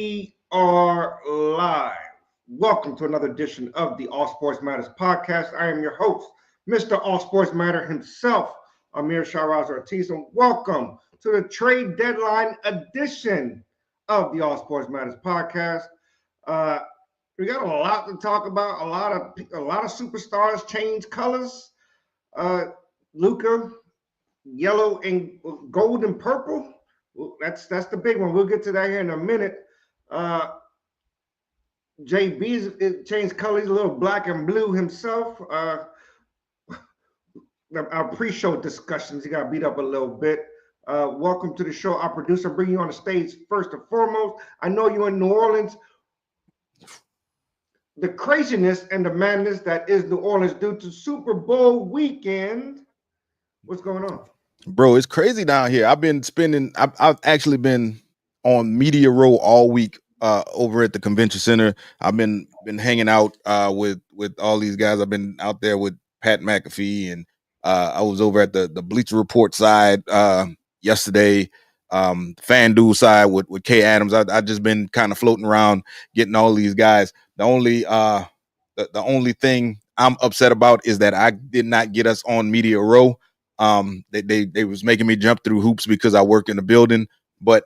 We are live. Welcome to another edition of the All Sports Matters podcast. I am your host, Mr. All Sports Matter himself, Amir Shahraz Ortiz, and welcome to the trade deadline edition of the All Sports Matters podcast. We got a lot to talk about. A lot of superstars change colors. Luka, yellow and gold and purple. That's the big one. We'll get to that here in a minute. JB's changed colors, a little black and blue himself. Our pre-show discussions, he got beat up a little bit. Welcome to the show. Our producer bringing you on the stage first and foremost. I know you're in New Orleans. The craziness and the madness that is New Orleans due to Super Bowl weekend. What's going on? Bro, it's crazy down here. I've actually been on Media Row all week over at the convention center. I've been hanging out with all these guys. I've been out there with Pat McAfee, and I was over at the Bleacher Report side yesterday, FanDuel side with Kay Adams. I just been kind of floating around getting all these guys. The only thing I'm upset about is that I did not get us on Media Row. They was making me jump through hoops because I work in the building, but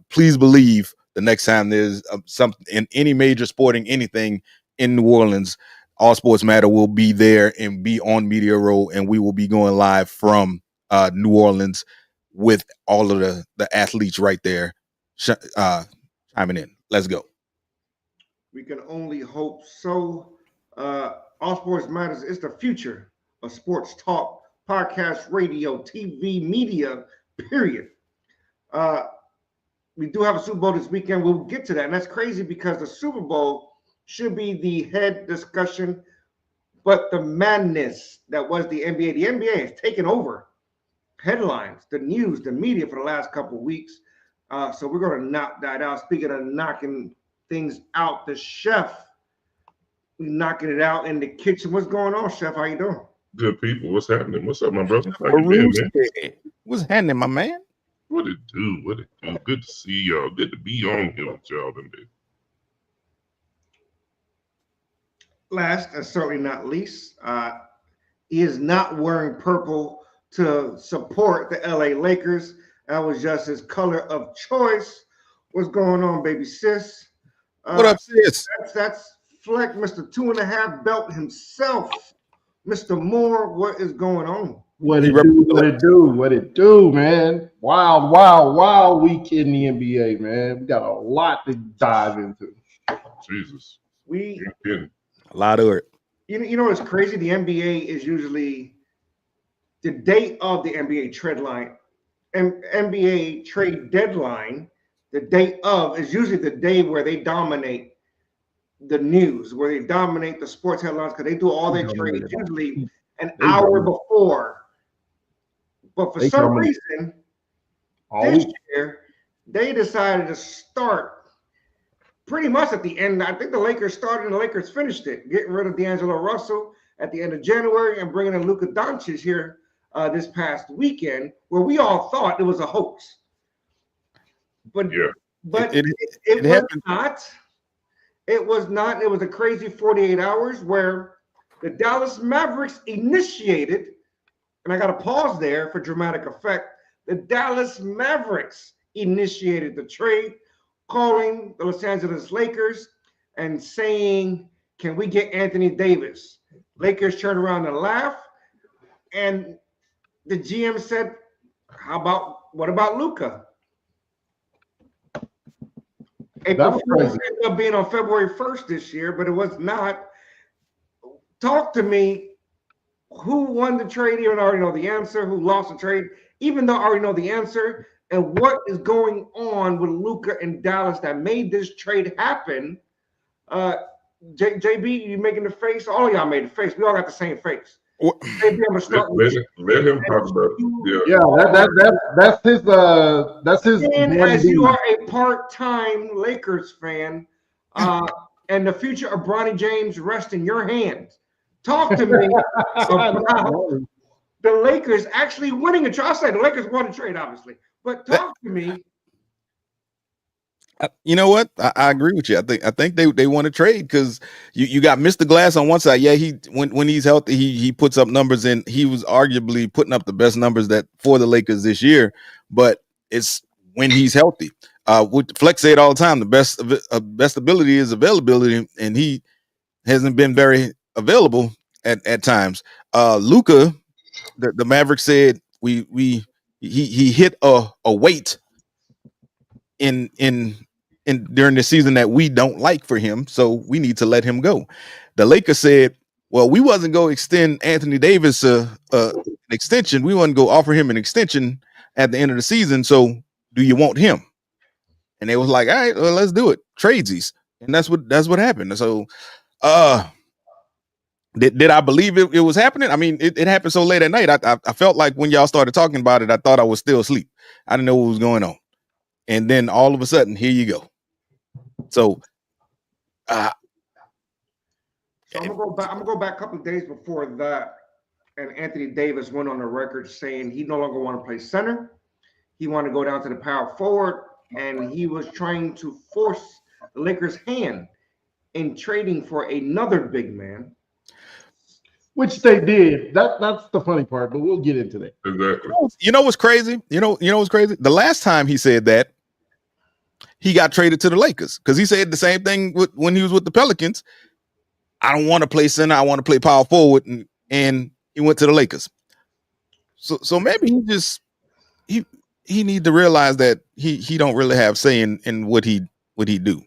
please believe the next time there's something in any major sporting anything in New Orleans, All Sports Matter will be there and be on Media Row, and we will be going live from New Orleans with all of the athletes right there chiming in. Let's go. We can only hope so. All Sports Matters is the future of sports talk, podcast, radio, TV, media, period. We do have a Super Bowl this weekend. We'll get to that. And that's crazy because the Super Bowl should be the head discussion, but the madness that was the NBA has taken over headlines, the news, the media for the last couple of weeks. So we're going to knock that out. Speaking of knocking things out, the chef, we knocking it out in the kitchen. What's going on, chef? How you doing? Good people, what's happening? What's up, my brother? How you been, man? What's happening, my man? What it do? Good to see y'all. Good to be on here with y'all today. Last and certainly not least, he is not wearing purple to support the LA Lakers. That was just his color of choice. What's going on, baby sis? What up, sis? That's Fleck, Mr. 2.5 belt himself. Mr. Moore, what is going on? What it do, man? Wild week in the NBA, man. We got a lot to dive into. Jesus. A lot of it. You know what's crazy? The NBA is usually the date of the NBA NBA trade deadline. The date of is usually the day where they dominate the news, where they dominate the sports headlines, because they do all their trades usually an hour before. But for some reason, this year, they decided to start pretty much at the end. I think the Lakers started and the Lakers finished it, getting rid of D'Angelo Russell at the end of January and bringing in Luka Doncic here this past weekend, where we all thought it was a hoax. But yeah, it was not. It was not. It was a crazy 48 hours where the Dallas Mavericks initiated, and I got to pause there for dramatic effect. The Dallas Mavericks initiated the trade, calling the Los Angeles Lakers and saying, can we get Anthony Davis? Lakers turned around and laughed, and the GM said, what about Luka? April Fool's ended up being on February 1st this year, but it was not. Talk to me. Who won the trade? Even though I already know the answer. Who lost the trade? Even though I already know the answer. And what is going on with Luka and Dallas that made this trade happen? JB, you making the face? All of y'all made the face. We all got the same face. JB, I'm gonna start let him talk about it. Yeah, that's his. And as you are a part-time Lakers fan, and the future of Bronny James rests in your hands. Talk to me about the Lakers actually winning a trade. I'll say the Lakers won a trade, obviously, but talk to me You know what? I agree with you. I think they want to trade because you got Mr. Glass on one side. Yeah, when he's healthy, he puts up numbers, and he was arguably putting up the best numbers that for the Lakers this year. But it's when he's healthy. What Flex said all the time, the best ability is availability, and he hasn't been very available at times. Luka, the Maverick said he hit a weight in during the season that we don't like for him, so we need to let him go. The Lakers said, well, we wasn't going to extend Anthony Davis an extension. We wasn't go offer him an extension at the end of the season. So do you want him? And they was like, all right, well, let's do it. Tradesies. And that's what happened. So did I believe it was happening? I mean, it happened so late at night. I felt like when y'all started talking about it, I thought I was still asleep. I didn't know what was going on. And then all of a sudden, here you go. So I'm gonna go back a couple of days before that, and Anthony Davis went on the record saying he no longer want to play center. He wanted to go down to the power forward, and he was trying to force the Lakers' hand in trading for another big man, which they did. That's the funny part, but we'll get into that. Exactly. You know what's crazy? You know what's crazy? The last time he said that, he got traded to the Lakers because he said the same thing when he was with the Pelicans. I don't want to play center. I want to play power forward, and he went to the Lakers. So maybe he need to realize that he don't really have say in what he do.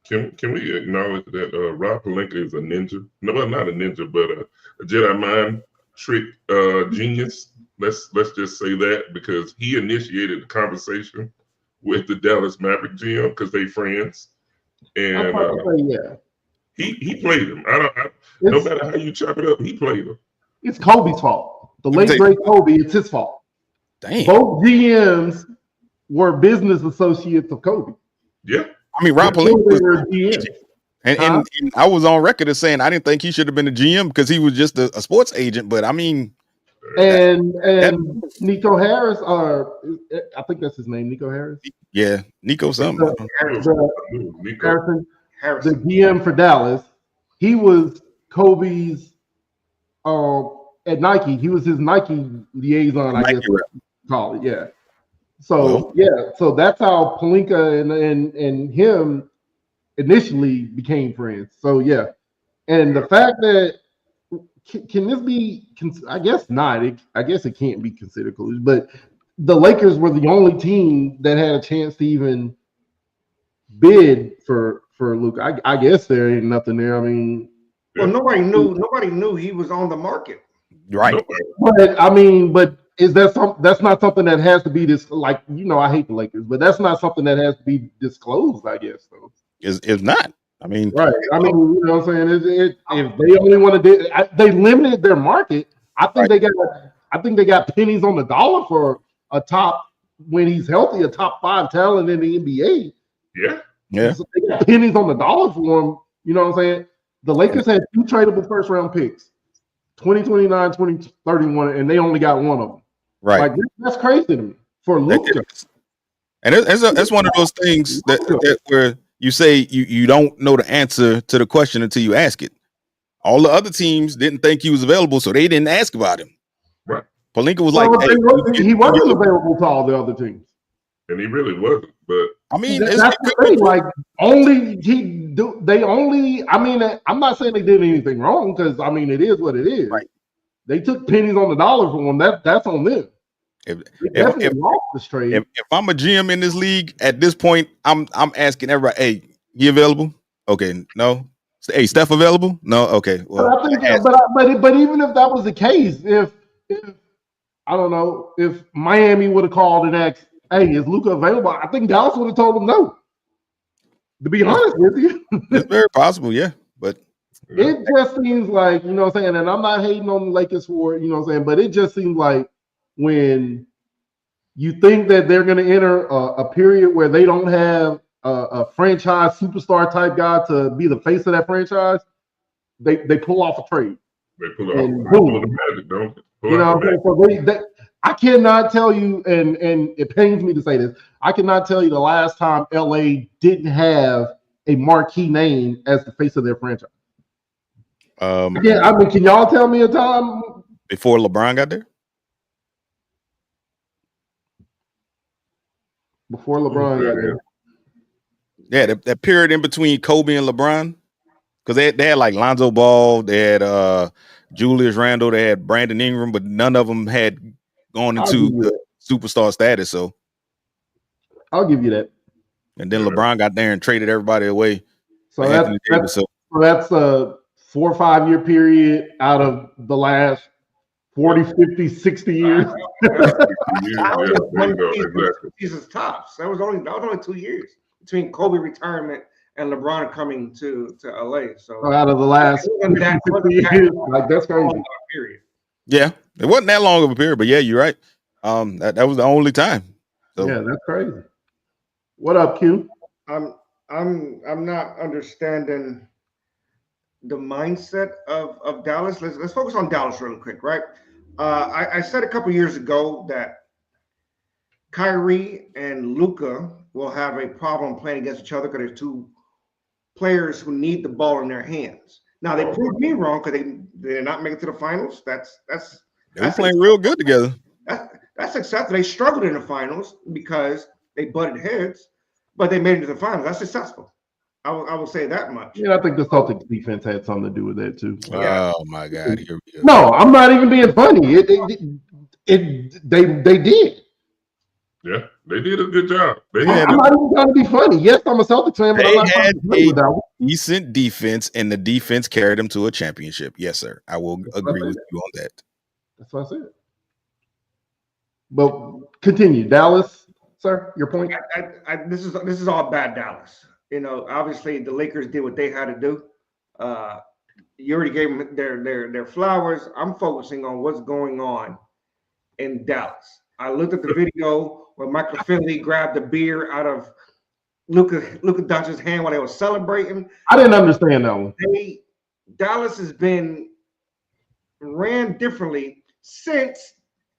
Can we acknowledge that Rob Pelinka is a ninja? No, not a ninja, but a Jedi mind trick genius. Let's just say that, because he initiated the conversation with the Dallas Maverick GM because they friends, and he played him. No matter how you chop it up, he played him. It's Kobe's fault. The late great Kobe. It's his fault. Damn. Both GMs were business associates of Kobe. Yeah. I mean, Rob Pelinka was GM. And I was on record as saying I didn't think he should have been a GM because he was just a sports agent. But I mean, and Nico Harris, I think that's his name, Nico Harris. Yeah, Nico something. Harrison, the GM for Dallas. He was Kobe's at Nike. He was his Nike liaison, I guess you call it. Yeah. So so that's how Pelinka and him initially became friends. So yeah, and the fact that can this be? I guess not. I guess it can't be considered collusion. But the Lakers were the only team that had a chance to even bid for Luka. I guess there ain't nothing there. I mean, well, nobody knew he was on the market, right? But I mean, is that that's not something that has to be like, I hate the Lakers, but that's not something that has to be disclosed, I guess. So it's not. I mean, right. I mean, you know what I'm saying? If they only want to they limited their market. I think they got pennies on the dollar for a top, when he's healthy, a top 5 talent in the NBA. Yeah. So they got pennies on the dollar for him. You know what I'm saying? The Lakers had 2 tradable first round picks, 2029, 2031, and they only got one of them. Right. Like, that's crazy to me for Luka. And it's one of those things that where you say you don't know the answer to the question until you ask it. All the other teams didn't think he was available, so they didn't ask about him. Right. Palinka was he wasn't available to all the other teams. And he really wasn't. But I mean, that's the thing. Like, I mean, I'm not saying they did anything wrong, because I mean, it is what it is. Right. They took pennies on the dollar for him. That's on them. If I'm a GM in this league at this point, I'm asking everybody, hey, you available? Okay, no. Hey, Steph available? No. Okay. Well, but even if that was the case, if I don't know, if Miami would have called and asked, hey, is Luka available? I think Dallas would have told them no. To be honest with you, it's very possible, yeah. But it just seems like, you know what I'm saying, and I'm not hating on the Lakers for it, you know what I'm saying, but it just seems like when you think that they're going to enter a period where they don't have a franchise superstar type guy to be the face of that franchise, they pull off a trade. They pull off the magic, don't they? I cannot tell you, and it pains me to say this, I cannot tell you the last time LA didn't have a marquee name as the face of their franchise. I mean, can y'all tell me a time before LeBron got there? Before LeBron got there. Yeah, that period in between Kobe and LeBron, because they had like Lonzo Ball, they had Julius Randle, they had Brandon Ingram, but none of them had gone into the superstar status. So I'll give you that. And then LeBron got there and traded everybody away. So that's a 4 or 5 year period out of the last 40, 50, 60 years. Seasons tops. That was only 2 years between Kobe retirement and LeBron coming to LA. So out of the last 50 years, like that's crazy. Period. Yeah, it wasn't that long of a period, but yeah, you're right. That was the only time. So. Yeah, that's crazy. What up, Q? I'm not understanding the mindset of Dallas. Let's focus on Dallas real quick, right? I said a couple years ago that Kyrie and Luka will have a problem playing against each other because they're two players who need the ball in their hands. Now they proved me wrong because they did not make it to the finals. That's playing real good together. That's acceptable. They struggled in the finals because they butted heads, but they made it to the finals. That's successful. I will say that much. Yeah, I think the Celtics defense had something to do with that too. Oh my God! Here we go. No, I'm not even being funny. They did. Yeah, they did a good job. I'm not even trying to be funny. Yes, I'm a Celtics fan, but I'm not trying to be funny. Decent defense, and the defense carried them to a championship. Yes, sir. I will agree with you on that. That's what I said. But continue, Dallas, sir. Your point. This is all bad Dallas. You know, obviously the Lakers did what they had to do. You already gave them their flowers. I'm focusing on what's going on in Dallas. I looked at the video where Michael Finley grabbed the beer out of Luka Doncic's hand while they were celebrating. I didn't understand that one. Dallas has been ran differently since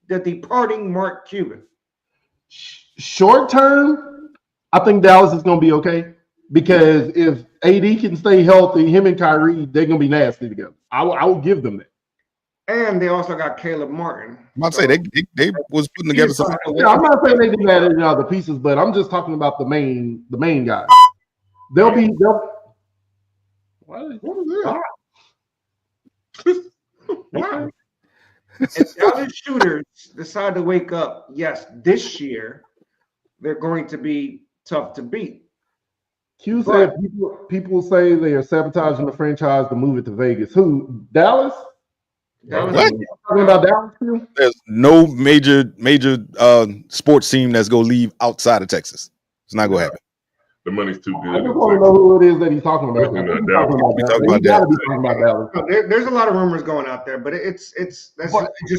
the departing Mark Cuban. Short term, I think Dallas is going to be okay. Because if AD can stay healthy, him and Kyrie, they're gonna be nasty together. I will give them that. And they also got Caleb Martin. I'm about to say they was putting together something. Yeah, I'm not saying they didn't add any other pieces, but I'm just talking about the main guys. What was that? If the other shooters decide to wake up, yes, this year they're going to be tough to beat. Q said people say they are sabotaging the franchise to move it to Vegas. Who? Dallas? What? Talking about Dallas? Q? There's no major sports team that's gonna leave outside of Texas. It's not gonna happen. The money's too good. I just want to know who it is that he's talking about. There's a lot of rumors going out there, but it's just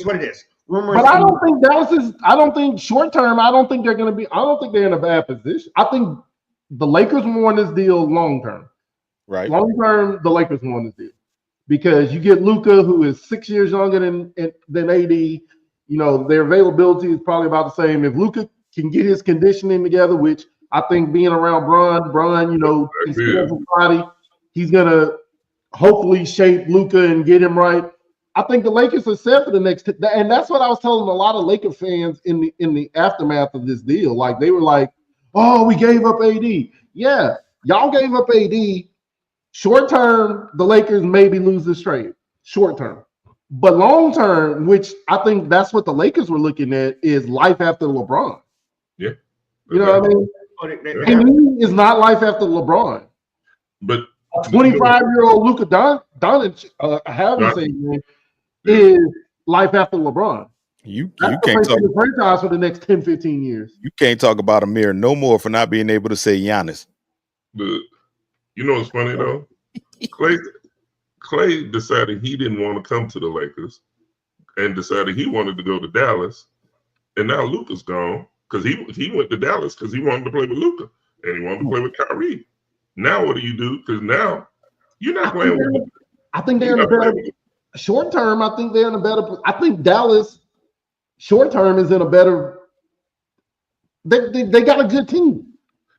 what it is. Rumors. But I don't think Dallas is. I don't think short term. I don't think they're going to be. I don't think they're in a bad position. I think the Lakers won this deal long term. Right. Long term, the Lakers won this deal because you get Luka, who is 6 years younger than AD. You know, their availability is probably about the same. If Luka can get his conditioning together, which I think being around Bron, you know, he's gonna hopefully shape Luka and get him right. I think the Lakers are set for the next, and that's what I was telling a lot of Laker fans in the aftermath of this deal. Like they were like, "Oh, we gave up AD." Yeah, y'all gave up AD. Short term, the Lakers maybe lose this trade. Short term, but long term, which I think that's what the Lakers were looking at, is life after LeBron. Yeah, you know what I mean. AD is not life after LeBron. But a 25-year-old Luka Doncic, however you say his name, is life after LeBron. You can't talk the franchise for the next 10, 15 years. You can't talk about Amir no more for not being able to say Giannis. You know what's funny though? Clay decided he didn't want to come to the Lakers and decided he wanted to go to Dallas. And now Luka's gone because he went to Dallas because he wanted to play with Luka and he wanted to play with Kyrie. Now what do you do? Because now you're not playing with Luka. I think they're in a better short term. I think they're in a better. I think Dallas short term is in a better. They got a good team.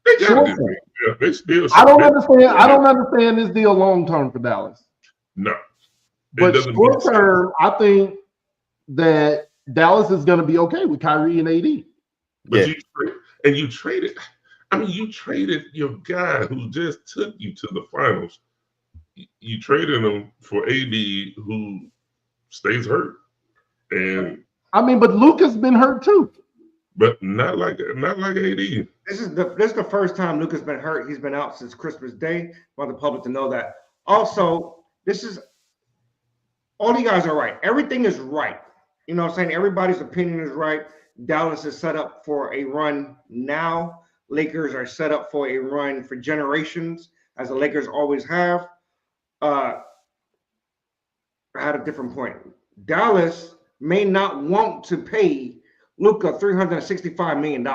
They got it. Yeah, they still. I don't understand this deal long term for Dallas. No, but short term, I think that Dallas is going to be okay with Kyrie and AD. But you traded. I mean, you traded your guy who just took you to the finals. You traded him for AD, who stays hurt, and I mean, but Luka's been hurt too. But not like AD. This is the first time Luka's been hurt. He's been out since Christmas Day. I want the public to know that. Also, this is all you guys are right. Everything is right. You know what I'm saying? Everybody's opinion is right. Dallas is set up for a run now. Lakers are set up for a run for generations, as the Lakers always have. I had a different point. Dallas may not want to pay Luka $365 million.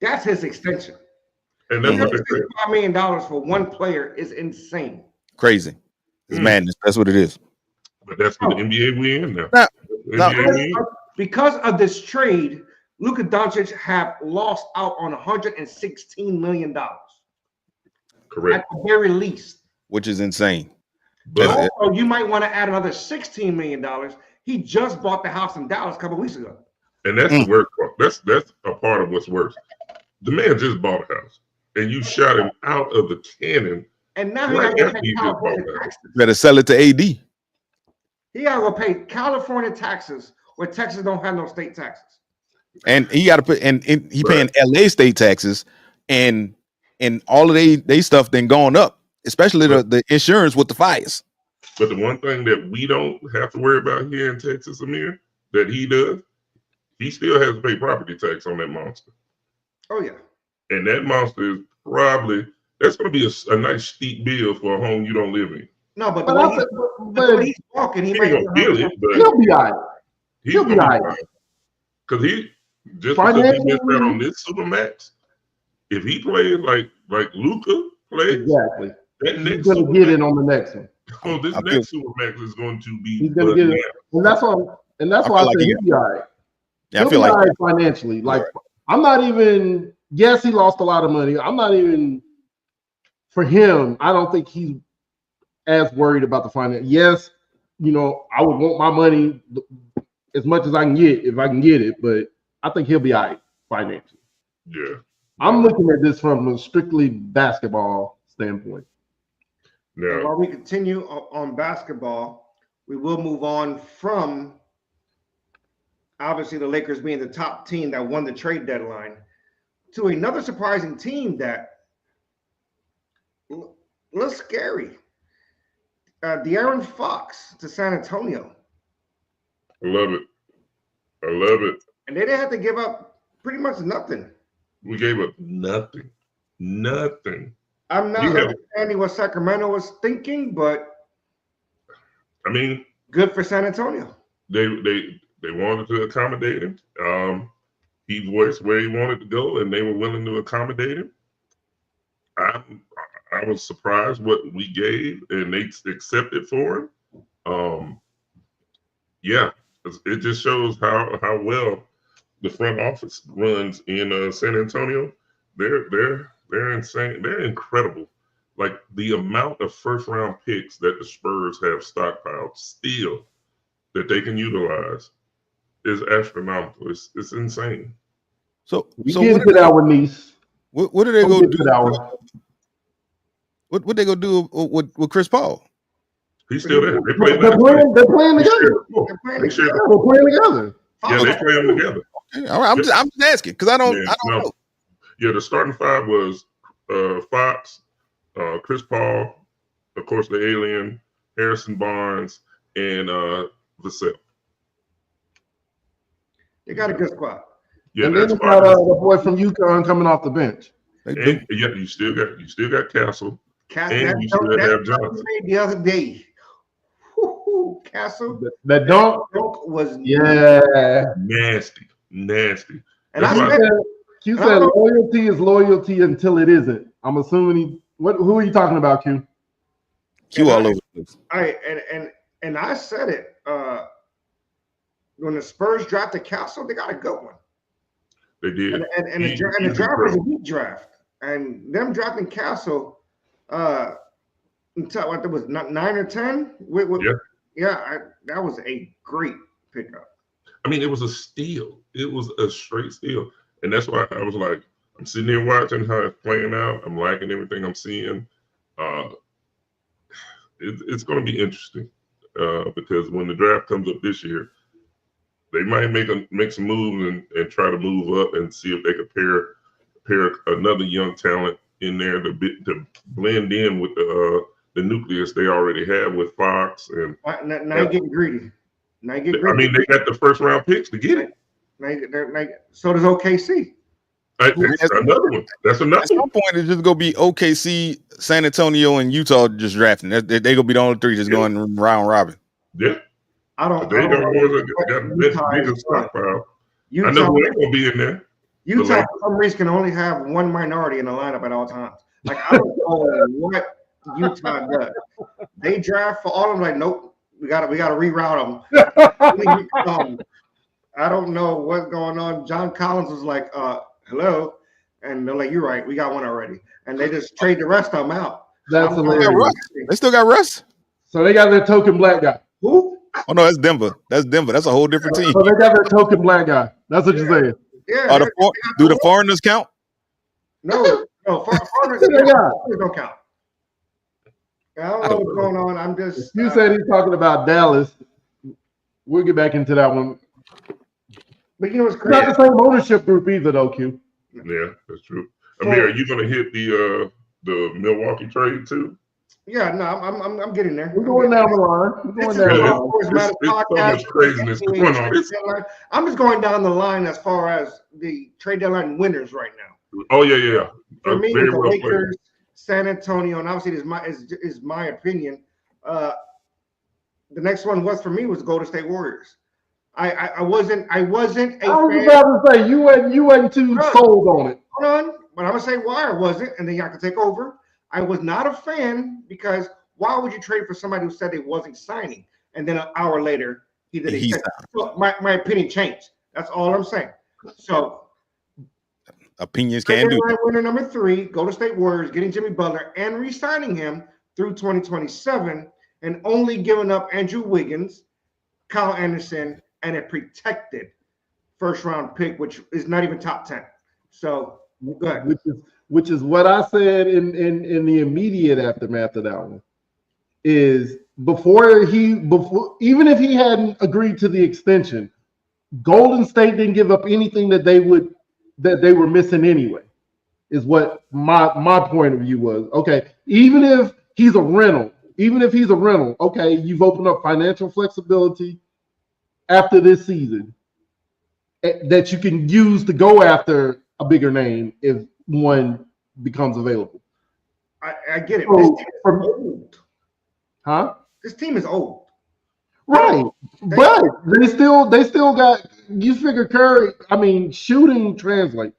That's his extension. And that's $365 million for one player is insane. Crazy. It's madness. That's what it is. But that's what the NBA we in now. Because of this trade, Luka Doncic have lost out on $116 million. Correct. At the very least. Which is insane. But also, you might want to add another $16 million. He just bought the house in Dallas a couple of weeks ago. And that's the worst part. That's a part of what's worse. The man just bought a house, and you shot him out of the cannon. And now he got to pay California taxes. Better sell it to AD. He got to go pay California taxes where Texas don't have no state taxes. And he got to put and he paying LA state taxes, and all of they stuff then going up, especially the insurance with the fires. But the one thing that we don't have to worry about here in Texas, Amir, that he does, he still has to pay property tax on that monster. Oh, yeah. And that monster is that's going to be a nice steep bill for a home you don't live in. No, but the way he's walking, he ain't going to feel it, but he'll be all right. He'll be all right. Because he missed out on this Supermax, if he plays like Luka plays, exactly, he's going to get it on the next one. Oh, this next Supermax is going to be. He's going to get it, and that's why I say he'll be all right. Yeah, I feel like financially, like I'm not even. Yes, he lost a lot of money. I'm not even for him. I don't think he's as worried about the finance. Yes, I would want my money as much as I can get if I can get it, but I think he'll be all right financially. Yeah, I'm looking at this from a strictly basketball standpoint. Now, while we continue on basketball, we will move on from obviously the Lakers being the top team that won the trade deadline to another surprising team that looks scary. De'Aaron Fox to San Antonio. I love it. And they didn't have to give up pretty much nothing. We gave up nothing. I'm not understanding what Sacramento was thinking, but I mean, good for San Antonio. They wanted to accommodate him. He voiced where he wanted to go, and they were willing to accommodate him. I was surprised what we gave, and they accepted for him. Yeah, it just shows how well the front office runs in San Antonio. They're insane. They're incredible. Like the amount of first round picks that the Spurs have stockpiled still that they can utilize is astronomical. It's insane. So get to our niece. What are they going to do? What they gonna do with Chris Paul? He's still there. They're playing together. They're playing together. Yeah, they play them together. Okay, all right, I'm just asking because I don't know. Yeah, the starting five was Fox, Chris Paul, of course the alien, Harrison Barnes, and Vassell. They got a good squad. Yeah, and then they got the boy from UConn coming off the bench. And yeah, you still got Castle. And you still have Johnson. The other day, Castle. That dunk was nasty. And I said, Q said loyalty is loyalty until it isn't. I'm assuming who are you talking about, Q? Q all over the place. And I said it. when the Spurs drafted Castle, they got a good one. They did. And the draft was a weak draft. And them drafting Castle, until what, there was 9 or 10? That was a great pickup. I mean, it was a steal. It was a straight steal. And that's why I was like, I'm sitting there watching how it's playing out. I'm liking everything I'm seeing. It's going to be interesting because when the draft comes up this year, they might make some moves and try to move up and see if they could pair another young talent in there to blend in with the nucleus they already have with Fox. And now you're getting greedy. I mean, they got the first round picks to get it. So does OKC. That's another one. That's another. At some point, it's just gonna be OKC, San Antonio, and Utah just drafting. They gonna be the only three just going round robin. Yeah. I don't. They got the biggest stockpile. I know who ain't gonna be in there. Utah, for some reason, can only have one minority in the lineup at all times. Like I don't know what Utah does. They draft for all of them. Like, nope, we gotta reroute them. I don't know what's going on. John Collins was like, hello. And they're like, you're right. We got one already. And they just trade the rest of them out. That's hilarious. They still got Russ. So they got their token black guy. Who? Oh, no, that's Denver. That's a whole different team. So they got their token black guy. That's what you're saying. Yeah. Do the foreigners count? No. Foreigners don't count. I don't know what's going on. I'm just. You said he's talking about Dallas. We'll get back into that one. But you know what's crazy? Not the same ownership group either, though, Q. Yeah, that's true. Amir, are you going to hit the Milwaukee trade too? Yeah, no, I'm getting there. We're going down the line. There's so much craziness going on. I'm just going down the line as far as the trade deadline winners right now. Oh yeah. For me, very the well Lakers, San Antonio, and obviously is my opinion. The next one was for me was Golden State Warriors. I wasn't a fan. I was about to say you wasn't too sold on it. Hold on, but I'm gonna say why I wasn't, and then y'all can take over. I was not a fan because why would you trade for somebody who said they wasn't signing, and then an hour later he did it? So my opinion changed. That's all I'm saying. So opinions can do. Winner number 3, Golden State Warriors, getting Jimmy Butler and re-signing him through 2027, and only giving up Andrew Wiggins, Kyle Anderson, and a protected first-round pick, which is not even top 10. So go ahead. Which is what I said in the immediate aftermath of that one. Is before even if he hadn't agreed to the extension, Golden State didn't give up anything that they were missing anyway. Is what my point of view was. Okay, even if he's a rental, okay, you've opened up financial flexibility after this season that you can use to go after a bigger name if one becomes available. I get it. So, this team is old. Huh? This team is old. Right. But they still got, you figure Curry, I mean, shooting translates.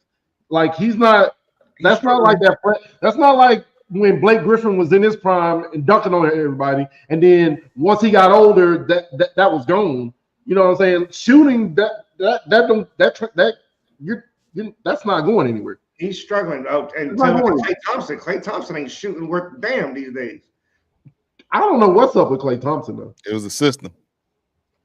Like that's not like that. That's not like when Blake Griffin was in his prime and dunking on everybody, and then once he got older, that was gone. You know what I'm saying? Shooting that's not going anywhere. He's struggling out, and Klay Thompson ain't shooting worth damn these days. I don't know what's up with Klay Thompson though. It was a system.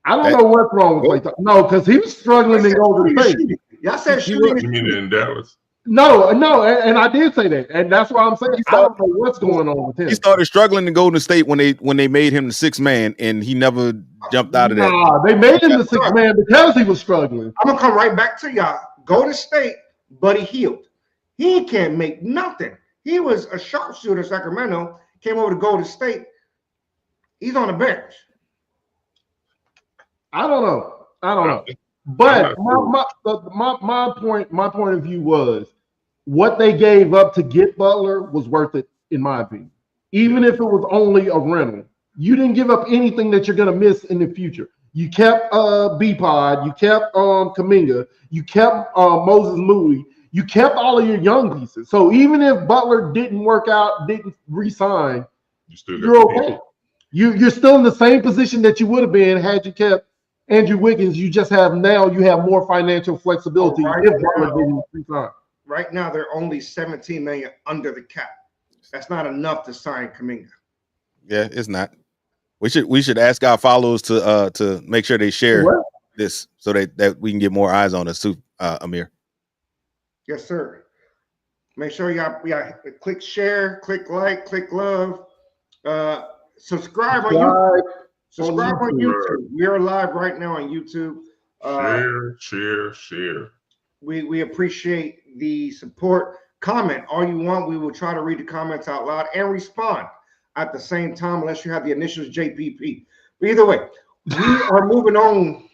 I don't know what's wrong with Klay Thompson. No, because he was struggling in Golden State. Y'all said shooting. You mean in Dallas? No, and I did say that, and that's why I'm saying I don't know what's going on with him. He started struggling in Golden State when they made him the 6th man, and he never jumped out of that. Nah, they made him the 6th man because he was struggling. I'm gonna come right back to y'all. Golden State, Buddy Hield. He can't make nothing. He was a sharpshooter in Sacramento, came over to Golden State. He's on the bench. I don't know. But my point of view was what they gave up to get Butler was worth it, in my opinion. Even if it was only a rental. You didn't give up anything that you're gonna miss in the future. You kept B-Pod, you kept Kuminga, you kept Moses Moody, you kept all of your young pieces. So even if Butler didn't work out, didn't re-sign, you're okay. You're still in the same position that you would have been had you kept Andrew Wiggins, you have more financial flexibility. Right now, they're only $17 million under the cap. That's not enough to sign Kuminga. Yeah, it's not. We should ask our followers to make sure they share this so that we can get more eyes on us too, Amir. Yes, sir. Make sure y'all click share, click like, click love, subscribe on YouTube. Subscribe on YouTube. We are live right now on YouTube. Share. We appreciate the support. Comment all you want. We will try to read the comments out loud and respond at the same time, unless you have the initials JPP. But either way, we are moving on.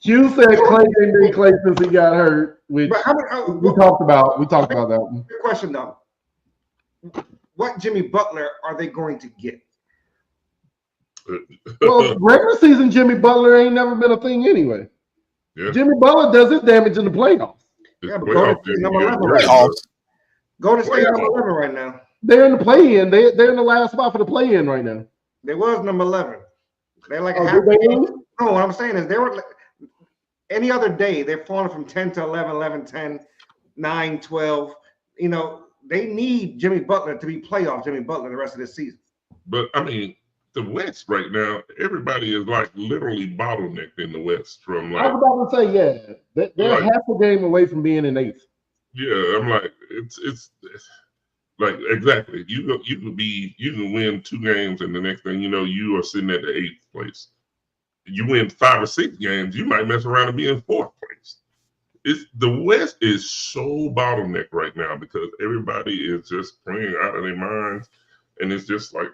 Q said Clay didn't need Clay since he got hurt. Which we talked about. We talked about that one. Good question though. What Jimmy Butler are they going to get? Well, regular season Jimmy Butler ain't never been a thing anyway. Yeah. Jimmy Butler does his damage in the playoffs. Yeah, but Golden State number 11 right now. Golden State number 11 right now. They're in the play-in. They're in the last spot for the play-in right now. They was number 11. They're like half. No, what I'm saying is they were any other day they're falling from 10 to 11, 11, 10, 9, 12. You know, they need Jimmy Butler to be playoff Jimmy Butler the rest of this season. But I mean, the West right now, everybody is like literally bottlenecked in the West. From like, I was about to say, they're like, half a game away from being in eighth. Yeah, I'm like, it's like exactly. You can win 2 games, and the next thing you know, you are sitting at the 8th place. You win 5 or 6 games, you might mess around and be in 4th place. The West is so bottlenecked right now because everybody is just playing out of their minds, and it's just like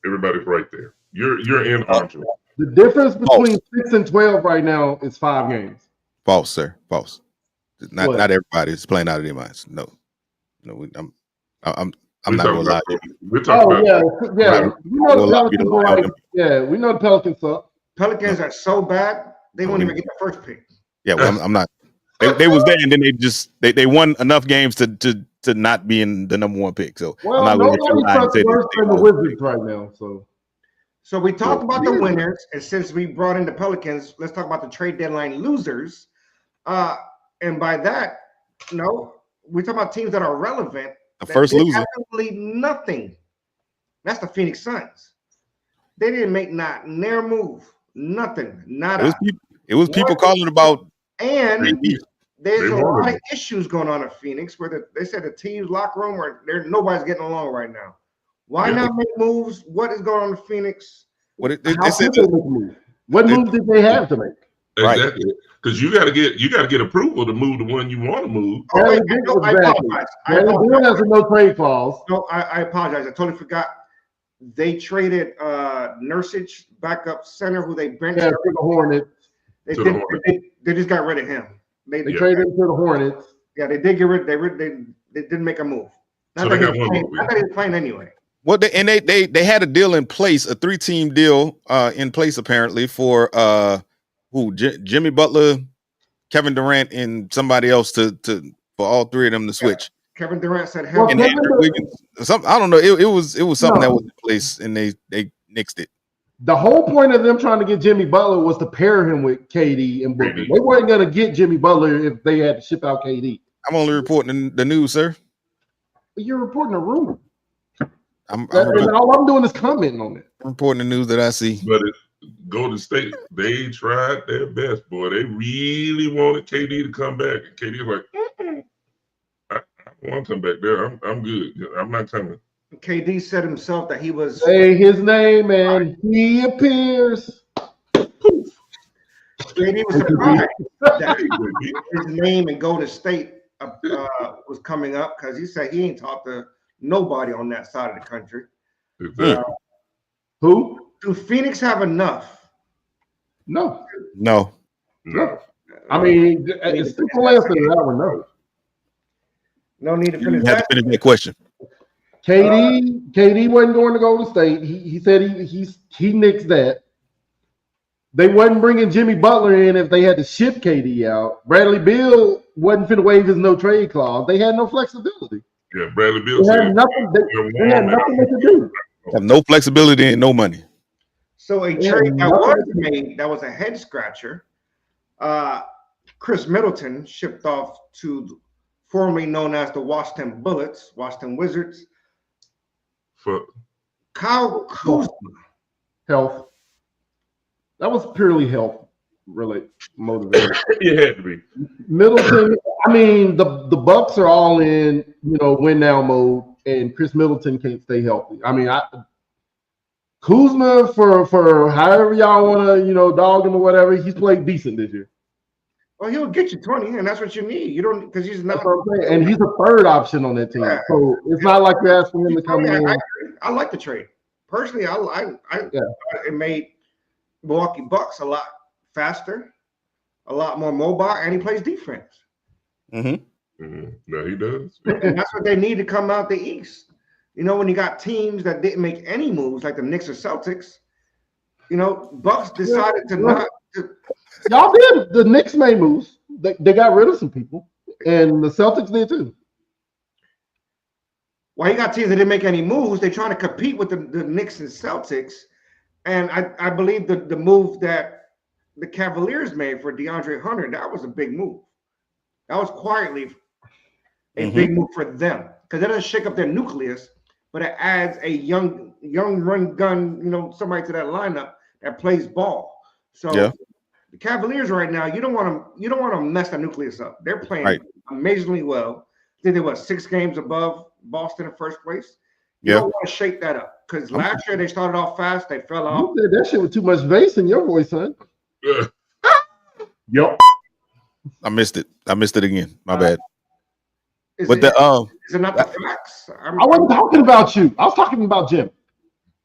everybody's right there. You're in Andre. The difference between 6 and 12 right now is 5 games. False, sir. False. Not everybody is playing out of their minds. No, I'm not gonna lie. We know the Pelicans suck. Pelicans are so bad they won't even get the first pick. Yeah, well, I'm not. They was there, and then they won enough games to not be in the number 1 pick. So I'm not going to say the Wizards right now. So we talked about the winners, and since we brought in the Pelicans, let's talk about the trade deadline losers. And by that, we're talking about teams that are relevant. The first loser, absolutely nothing. That's the Phoenix Suns. They didn't make not their move, nothing, nada. It was people calling about. And there's a lot of issues going on in Phoenix where they said the team's locker room where nobody's getting along right now. Why not make moves? What is going on in Phoenix? What moves did they have to make? Exactly, because you got to get approval to move the one you want to move. I apologize. Bill has a no trade clause. No, I apologize. I totally forgot. They traded Nurkic, backup center, who they benched. Yeah, to the Hornets. They just got rid of him. They traded him to the Hornets. Yeah, they did get rid. They didn't make a move. Not that he was playing anyway. Well, they had a deal in place, a 3-team deal in place apparently for Jimmy Butler, Kevin Durant, and somebody else for all 3 of them to switch. Kevin Durant said, "Hell." And Andrew Wiggins, I don't know. It was something that was in place, and they nixed it. The whole point of them trying to get Jimmy Butler was to pair him with KD and Booker. They weren't going to get Jimmy Butler if they had to ship out KD. I'm only reporting the news, sir. But you're reporting a rumor. All I'm doing is commenting on it. I'm reporting the news that I see. But Golden State, they tried their best, boy. They really wanted KD to come back. And KD was like, I don't want to come back there. I'm good. I'm not coming. KD said himself that he was. Say his name and he appears. KD was surprised that his name in Golden State was coming up because he said he ain't talked to nobody on that side of the country. Who? Do Phoenix have enough? No. I mean, it's simple answer to that one. No need to finish that. You have to finish that question. KD wasn't going to Golden State. He said he nixed that. They wasn't bringing Jimmy Butler in if they had to ship KD out. Bradley Beal wasn't finna waive his no trade clause. They had no flexibility. Yeah, Bradley Beal had nothing. They had nothing they could do. Have no flexibility and no money. So a trade that was made, that was a head scratcher. Chris Middleton shipped off to formerly known as the Washington Bullets, Washington Wizards. For Kyle Kuzma. Health. That was purely health really motivated. It had to be. Middleton, I mean, the Bucks are all in, win now mode, and Chris Middleton can't stay healthy. I mean, Kuzma for however y'all want to, dog him or whatever, he's played decent this year. Well, he'll get you 20, and that's what you need. You don't, because he's not. And he's a third option on that team, so it's not like you're asking him to come in. I like the trade personally. It made Milwaukee Bucks a lot faster, a lot more mobile, and he plays defense. Mm-hmm. Mm-hmm. No, he does. And that's what they need to come out the East. When you got teams that didn't make any moves, like the Knicks or Celtics, Bucks decided to not. Y'all did. The Knicks made moves. They got rid of some people, and the Celtics did too. Well, you got teams that didn't make any moves. They're trying to compete with the Knicks and Celtics, and I believe the move that the Cavaliers made for DeAndre Hunter, that was a big move. That was quietly a big move for them because it doesn't shake up their nucleus, but it adds a young run gun, somebody to that lineup that plays ball. So the Cavaliers right now, you don't want to mess the nucleus up. They're playing amazingly well. I think they were 6 games above Boston in first place. You don't want to shake that up because last year they started off fast, they fell off. You said that shit with too much bass in your voice, son. Yep. I missed it again. My bad. Is it not the facts? I wasn't talking about you. I was talking about Jim.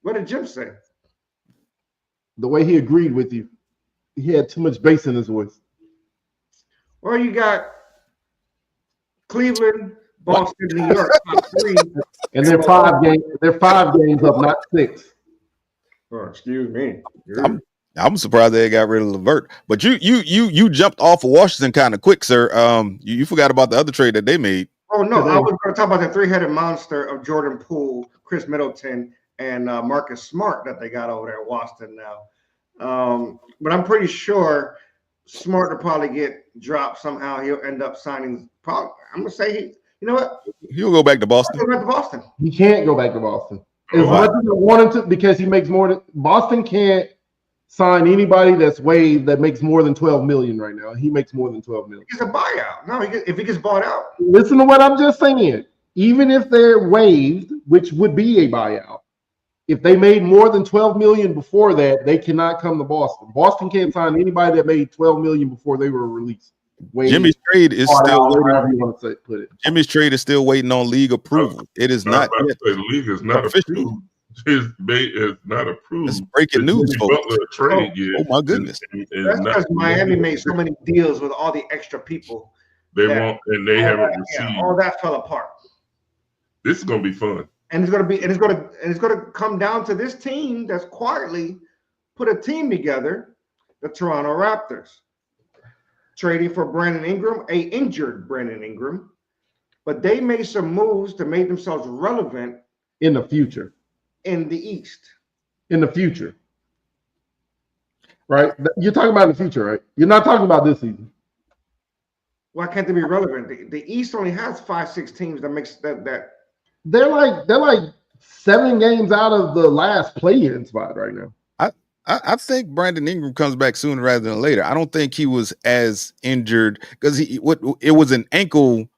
What did Jim say? The way he agreed with you. He had too much bass in his voice. Well, you got Cleveland, Boston, New York, top 3. And they're 5 games. They're 5 games up, not 6. Oh, excuse me. I'm surprised they got rid of LeVert. But you jumped off of Washington kind of quick, sir. You forgot about the other trade that they made. Oh no, I was going to talk about the 3-headed monster of Jordan Poole, Chris Middleton, and Marcus Smart that they got over there at Washington now. But I'm pretty sure Smart will probably get dropped somehow. He'll end up signing. I'm going to say you know what? He'll go back to Boston. He'll go back to Boston. He can't go back to Boston. As much as I want him to, because he makes more than Boston can't sign anybody that's waived that makes more than $12 million right now. He makes more than $12 million. It's a buyout. No, if he gets bought out. Listen to what I'm just saying. Even if they're waived, which would be a buyout, if they made more than $12 million before that, they cannot come to Boston. Boston can't sign anybody that made $12 million before they were released. Jimmy's trade is still waiting. You want to put it. Jimmy's trade is still waiting on league approval. It is not yet. The league is not approved. His bait is not approved. It's breaking news, folks. Oh my goodness! That's because Miami made so many deals with all the extra people. They haven't received. Yeah, all that fell apart. This is gonna be fun. And it's gonna come down to this team that's quietly put a team together, the Toronto Raptors, trading for Brandon Ingram, a injured Brandon Ingram, but they made some moves to make themselves relevant in the future. In the East. In the future. Right? You're talking about in the future, right? You're not talking about this season. Why can't they be relevant? The East only has 5-6 teams that makes that. They're like 7 games out of the last play-in spot right now. I think Brandon Ingram comes back sooner rather than later. I don't think he was as injured because it was an ankle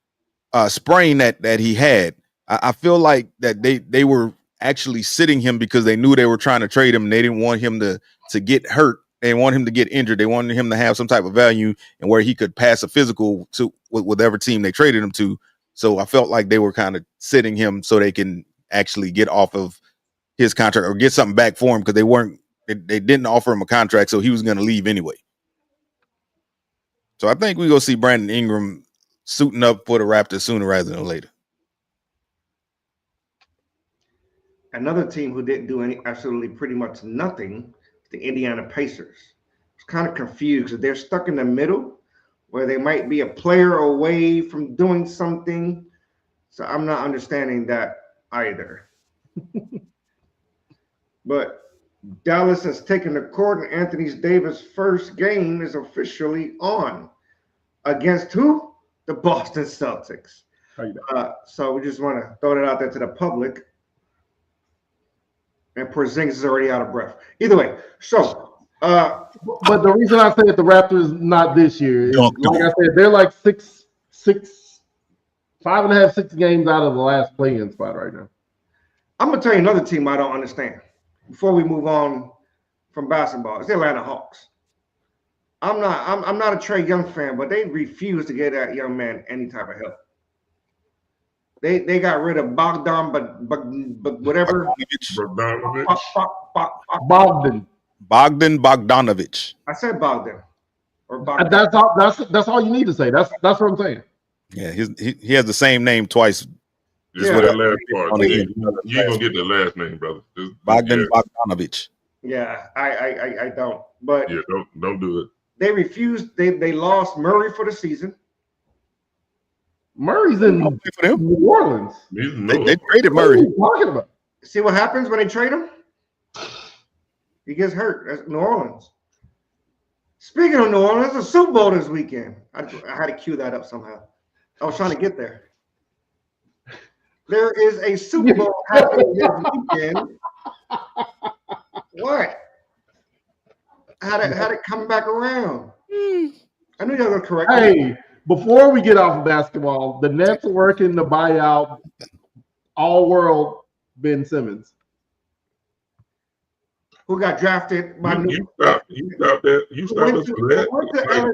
sprain that he had. I feel like that they were actually sitting him because they knew they were trying to trade him and they didn't want him to get hurt. They didn't want him to get injured. They wanted him to have some type of value and where he could pass a physical to whatever team they traded him to. So I felt like they were kind of sitting him so they can actually get off of his contract or get something back for him because they didn't offer him a contract, so he was going to leave anyway. So I think we're going to see Brandon Ingram suiting up for the Raptors sooner rather than later. Another team who didn't do absolutely pretty much nothing, the Indiana Pacers. It's kind of confused because they're stuck in the middle where they might be a player away from doing something. So I'm not understanding that either. But Dallas has taken the court, and Anthony Davis' first game is officially on. Against who? The Boston Celtics. So we just want to throw that out there to the public. And Porzingis is already out of breath. Either way, so. But the reason I say that the Raptors not this year is, like I said, they're like 5.5, 6 games out of the last play-in spot right now. I'm gonna tell you another team I don't understand. Before we move on from basketball, it's the Atlanta Hawks. I'm not a Trae Young fan, but they refuse to give that young man any type of help. They got rid of Bogdan, but whatever. Bogdanovich. I said Bogdan. Or Bogdan. That's all you need to say. That's what I'm saying. Yeah, he has the same name twice. Just with that last part. You ain't gonna get the last name, brother. Bogdanovich. Yeah, I don't. But yeah, don't do it. They refused. They lost Murray for the season. Murray's in New Orleans. They traded Murray. What are you talking about? See what happens when they trade him? He gets hurt. That's New Orleans. Speaking of New Orleans, there's a Super Bowl this weekend. I had to cue that up somehow. I was trying to get there. There is a Super Bowl happening this weekend. What? How did it come back around? I knew you were correct. Hey, before we get off of basketball, the Nets are working to buy out all-world Ben Simmons. Who got drafted by You stopped that. You stopped us for that.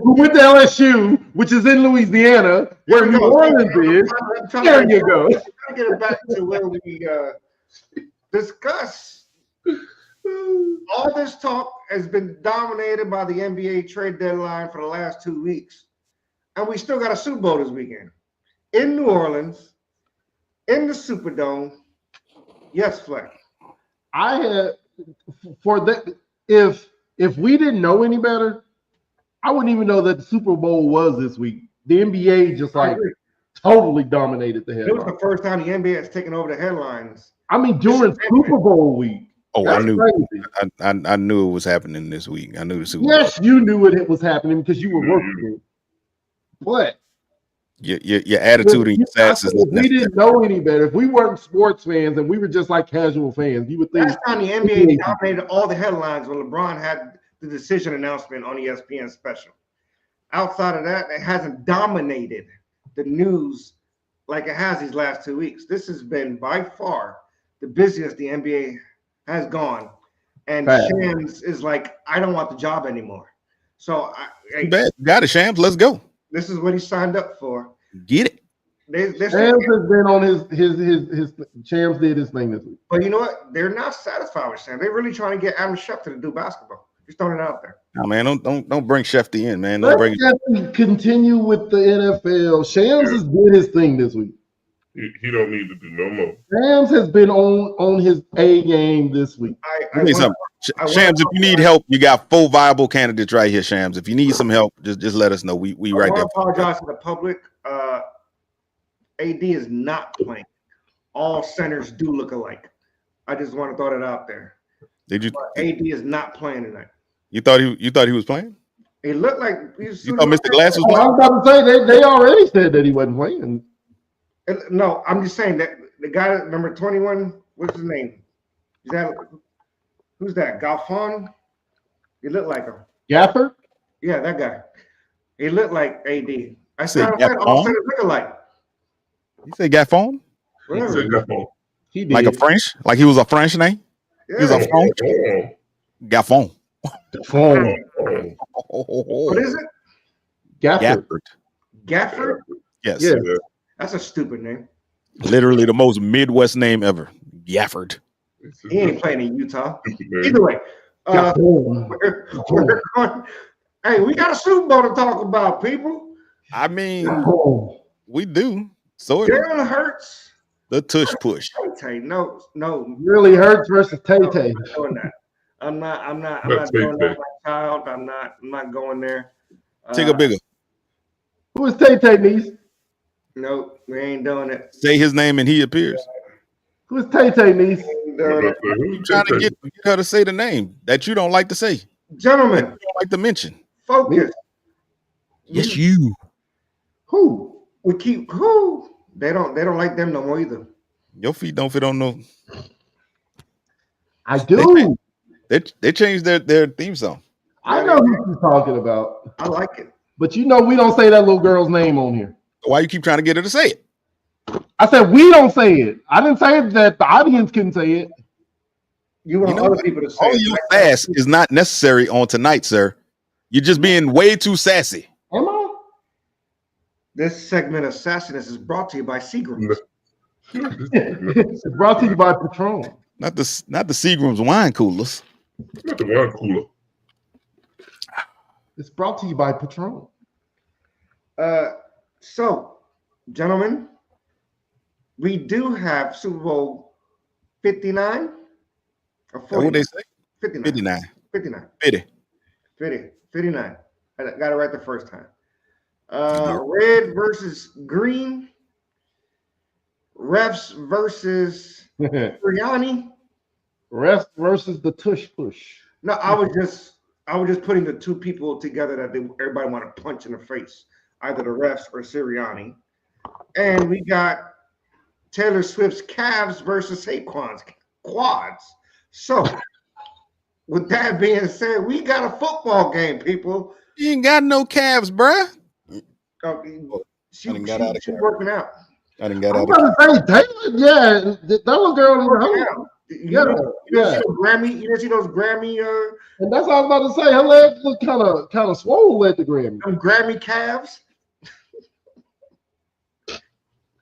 Who went to LSU, which is in Louisiana, where New Orleans is. There you go. I'm trying to get it back to where we discuss. All this talk has been dominated by the NBA trade deadline for the last 2 weeks. And we still got a Super Bowl this weekend. In New Orleans, in the Superdome. Yes, Fleck. I had for that if we didn't know any better, I wouldn't even know that the Super Bowl was this week. The NBA just totally dominated the headlines. It was the first time the NBA has taken over the headlines. I mean, during Super Bowl week. Oh, I knew. I knew it was happening this week. I knew the Super Bowl. Yes, you knew it was happening because you were working it. But your attitude and your sass is. If we didn't know any better, if we weren't sports fans and we were just like casual fans, you would think. Last time the NBA dominated all the headlines when LeBron had the decision announcement on ESPN special. Outside of that, it hasn't dominated the news like it has these last 2 weeks. This has been by far the busiest the NBA has gone. And Shams is like, I don't want the job anymore. So got it, Shams. Let's go. This is what he signed up for. Get it. Shams has been on his Shams did his thing this week. But you know what? They're not satisfied with Shams. They're really trying to get Adam Schefter to do basketball. Just throwing it out there. No, man, don't bring Schefter in, man. Let's continue with the NFL. Shams has did his thing this week. He don't need to do no more. Shams has been on his A game this week. Shams, if you need help, you got 4 viable candidates right here, Shams. If you need some help, just let us know. We right there. I apologize to the public. AD is not playing. All centers do look alike. I just want to throw that out there. Did you? AD is not playing tonight. You thought he was playing? He looked like you thought Mr. Glass was playing. I was about to say they already said that he wasn't playing. No, I'm just saying that the guy number 21. What's his name? Who's that? Galfon? He looked like him. Gafford? Yeah, that guy. He looked like AD. I said all centers look alike. You say Gaffon? He said Gaffon. He did. Like a French? Like he was a French name? Yeah. He was a French? Gaffon. What is it? Gafford. Yes. Yeah. That's a stupid name. Literally the most Midwest name ever. Gafford. He ain't playing in Utah. Either way. Hey, we got a Super Bowl to talk about, people. I mean, we do. So Jalen Hurts. The tush push. No. Really Hurts versus Tay-Tay. I'm not doing that, my child. I'm not going there. Take a bigger. Who is Tay-Tay, niece? No, we ain't doing it. Say his name and he appears. Who's Tay Tay, niece? You trying to get her to say the name that you don't like to say. Gentlemen, you don't like to mention. Focus. Yes, you. Who? We keep who? They don't like them no more either. Your feet don't fit on no. I do. They changed their theme song. I know who you're talking about. I like it. But you know we don't say that little girl's name on here. Why you keep trying to get her to say it? I said we don't say it. I didn't say that the audience couldn't say it. You want other people to say all your sass is not necessary on tonight, sir. You're just being way too sassy. Am I? This segment of sassiness is brought to you by Seagram's. It's brought to you by Patron. Not the Seagram's wine coolers. Not the wine cooler. It's brought to you by Patron. So, gentlemen, we do have Super Bowl 59 or 40. What they say? 59. 59. I got it right the first time. Red versus green. Refs versus Sirianni. Refs versus the tush push. No, I was just putting the two people together that everybody want to punch in the face, either the refs or Sirianni. And we got Taylor Swift's calves versus Saquon's quads. So, with that being said, we got a football game, people. You ain't got no calves, bruh. She's working out. I didn't get out. Taylor, yeah, that little girl. You didn't see those Grammy. And that's what I was about to say. Her legs look kind of swollen at the Grammy. Them Grammy calves.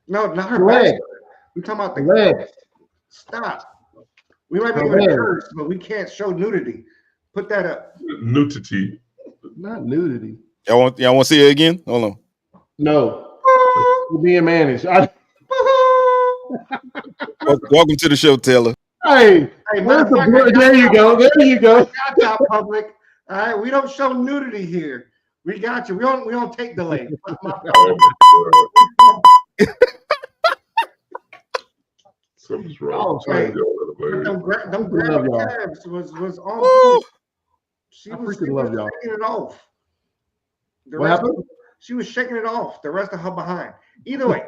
No, not her legs. We're talking about the legs. Stop. We might be in church, but we can't show nudity. Put that up. Nudity. Not nudity. Y'all want to see it again? Hold on. No. We're being managed. Welcome to the show, Taylor. Hey, there you go. There you go. Got y'all, public. All right, we don't show nudity here. We got you. We don't take delay. Something's wrong. Them Grammy calves was on. She was shaking it off. What happened? She was shaking it off. The rest of her behind. Either way.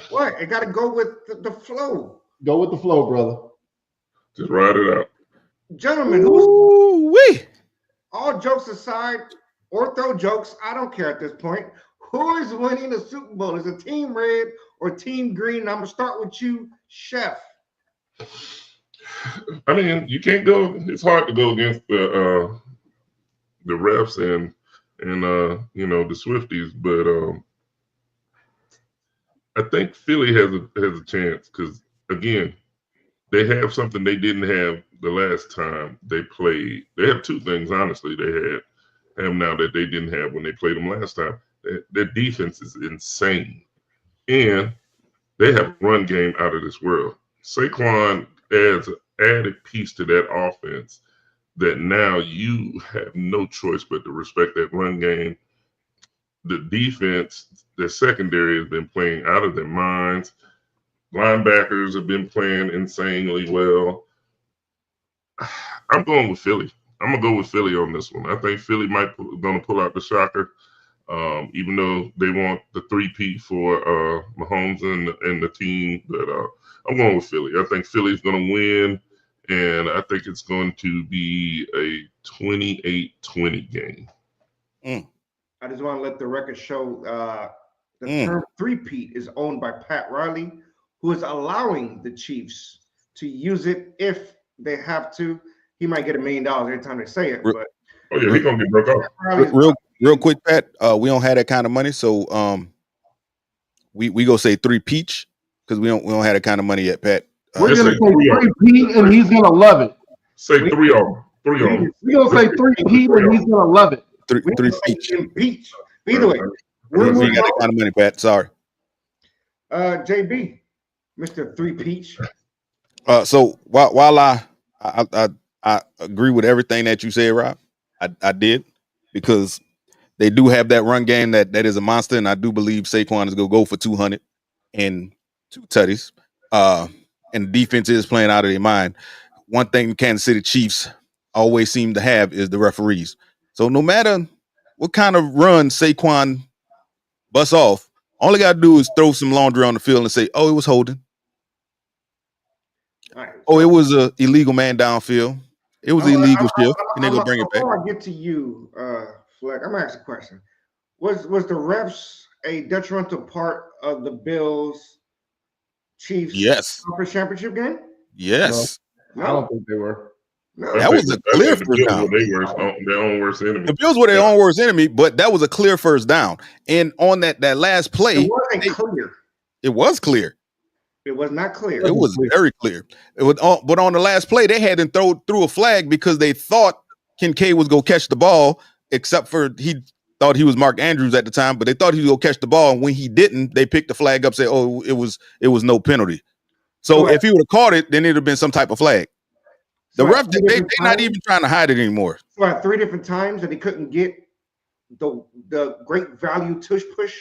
What? It got to go with the flow. Go with the flow, brother. Just ride it out. Gentlemen, all jokes aside, or throw jokes, I don't care at this point. Who is winning the Super Bowl? Is it Team Red or Team Green? And I'm going to start with you, Chef. I mean, you can't go. It's hard to go against the refs and the Swifties, but I think Philly has a chance because again, they have something they didn't have the last time they played. They have two things, honestly. They have now that they didn't have when they played them last time. Their defense is insane, and they have a run game out of this world. Saquon adds an added piece to that offense that now you have no choice but to respect that run game. The defense, the secondary has been playing out of their minds. Linebackers have been playing insanely well. I'm going with Philly. I'm going to go with Philly on this one. I think Philly might going to pull out the shocker, even though they want the three-peat for Mahomes and the team. But I'm going with Philly. I think Philly's going to win, and I think it's going to be a 28-20 game. I just want to let the record show the term three-peat is owned by Pat Riley, who is allowing the Chiefs to use it if they have to. He might get $1 million every time they say it. But he's gonna get broke off. Real quick, Pat. We don't have that kind of money, so we go say three-peach because we don't have that kind of money yet, Pat. We're gonna say three-peat, and he's gonna love it. Say three of them. We're gonna say three-peat, and he's gonna love it. Three-peach. Either way, we got that kind of money, Pat. Sorry. JB, Mr. Three-peach. So while I agree with everything that you said, Rob, I did, because they do have that run game that is a monster, and I do believe Saquon is gonna go for 200 and 2 tutties. and the defense is playing out of their mind. One thing the Kansas City Chiefs always seem to have is the referees. So no matter what kind of run Saquon busts off, all they got to do is throw some laundry on the field and say, "Oh, it was holding. Right. Oh, it was a illegal man downfield. It was illegal shift." And they're gonna bring it back. Before I get to you, Fleck, I'm gonna ask a question. Was the refs a detrimental part of the Bills Chiefs conference championship game? Yes. No, I don't think they were. No. That was a clear first down. Their own worst enemy. The Bills were their own worst enemy, but that was a clear first down. And on that last play, it wasn't clear. It was clear. It was not clear. It was very clear. But on the last play, they had him threw a flag because they thought Kincaid was going to catch the ball, except for he thought he was Mark Andrews at the time, but they thought he was going to catch the ball. And when he didn't, they picked the flag up, say, "Oh, it was no penalty." So if he would have caught it, then it'd have been some type of flag. The ref, they're not even trying to hide it anymore. So at 3 different times that he couldn't get the great value tush push.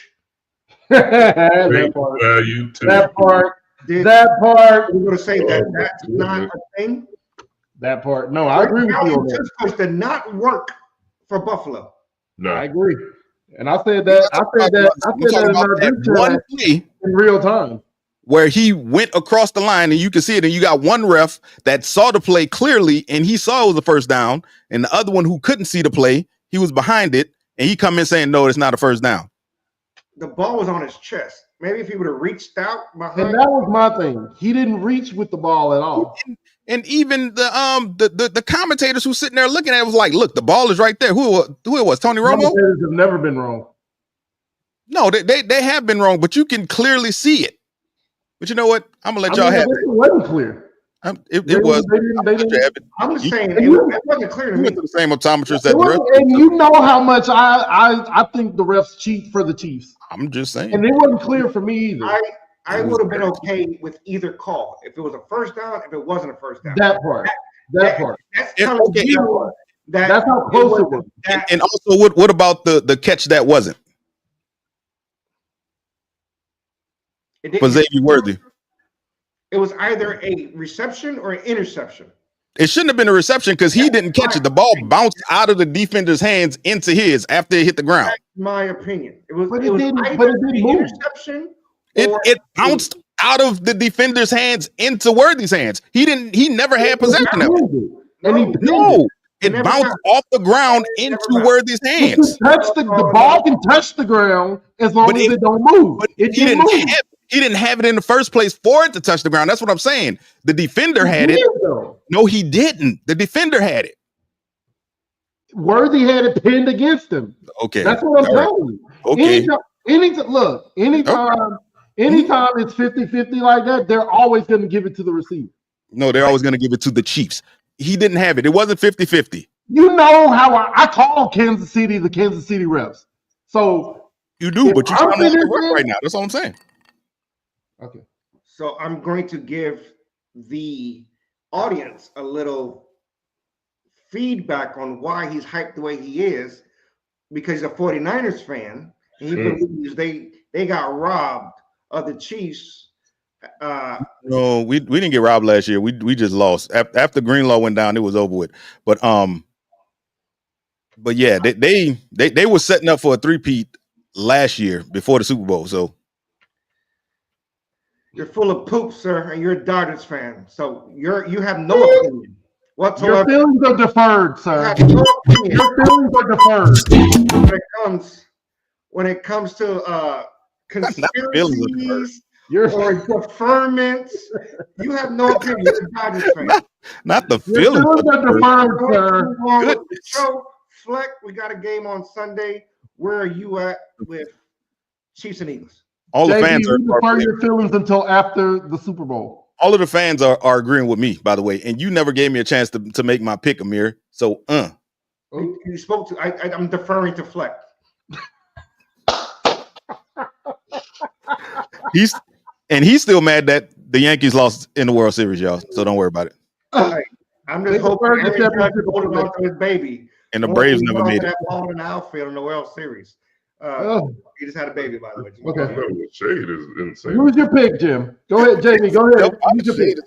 That part. I'm going to say that's not a thing. That part. No, I agree with you on that. Tush push did not work for Buffalo. No, I agree. And I said that. I said that in real time. Where he went across the line and you can see it, and you got one ref that saw the play clearly and he saw it was a first down, and the other one who couldn't see the play, he was behind it, and he come in saying, "No, it's not a first down." The ball was on his chest. Maybe if he would have reached out behind. And that was my thing. He didn't reach with the ball at all. And even the commentators who sitting there looking at it was like, "Look, the ball is right there." Who it was? Tony Romo? Commentators have never been wrong. No, they have been wrong, but you can clearly see it. But you know what? I'm gonna let y'all have it. It wasn't clear. It was. I'm just saying it wasn't clear to me. Went to the same optometrist that the ref. And you know how much I think the refs cheat for the Chiefs. I'm just saying. And it wasn't clear for me either. I would have been okay with either call if it was a first down, if it wasn't a first down. That part. That's okay. That's how close it was. And also, what about the catch that wasn't? For Xavier Worthy. It was either a reception or an interception. It shouldn't have been a reception because he didn't catch it. The ball bounced out of the defender's hands into his after it hit the ground. That's my opinion. It was either an interception. It bounced out of the defender's hands into Worthy's hands. He never had possession of it. It bounced off the ground into Worthy's hands. The ball can touch the ground as long as it don't move. But he didn't have it in the first place for it to touch the ground. That's what I'm saying. The defender had it. No, he didn't. The defender had it. Worthy had it pinned against him. Okay. That's what I'm telling you. Okay. Anytime it's 50-50 like that, they're always going to give it to the receiver. No, they're always going to give it to the Chiefs. He didn't have it. It wasn't 50-50. You know how I call Kansas City the Kansas City refs. So you do, but you're trying to work right now. That's all I'm saying. Okay. So I'm going to give the audience a little feedback on why he's hyped the way he is, because he's a 49ers fan. And he believes they got robbed of the Chiefs. No, we didn't get robbed last year. We just lost. After Greenlaw went down, it was over with. But yeah, they were setting up for a three-peat last year before the Super Bowl. So you're full of poop, sir, and you're a Dodgers fan. So you have no opinion whatsoever. Your feelings are deferred, sir. Your feelings are deferred. When it comes to conspiracies or deferments, you have no opinion. You're a Dodgers fan. Not the feelings are deferred, sir. Fleck, we got a game on Sunday. Where are you at with Chiefs and Eagles? All the fans are defer your feelings until after the Super Bowl. All of the fans are agreeing with me, by the way. And you never gave me a chance to make my pick, Amir. So, You spoke to. I'm deferring to Fleck. He's still mad that the Yankees lost in the World Series, y'all. So don't worry about it. I'm just hoping Aaron Judge holding on to his baby. And the Braves never made it. That ball in the outfield in the World Series. He just had a baby, by the way. Okay. The shade is insane. Who's your pick, Jim? Go ahead, Jamie. Go ahead. Who's your pick?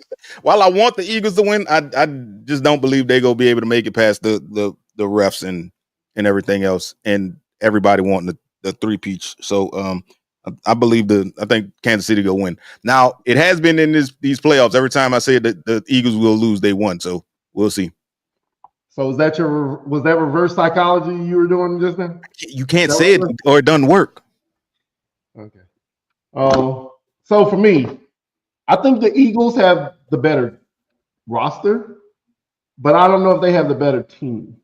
While I want the Eagles to win, I just don't believe they're gonna be able to make it past the refs and everything else, and everybody wanting the three-peach. So I think Kansas City go win. Now it has been in these playoffs. Every time I say that the Eagles will lose, they won. So we'll see. So was that reverse psychology you were doing just now? You can't say it or it doesn't work. Okay. So for me, I think the Eagles have the better roster, but I don't know if they have the better team.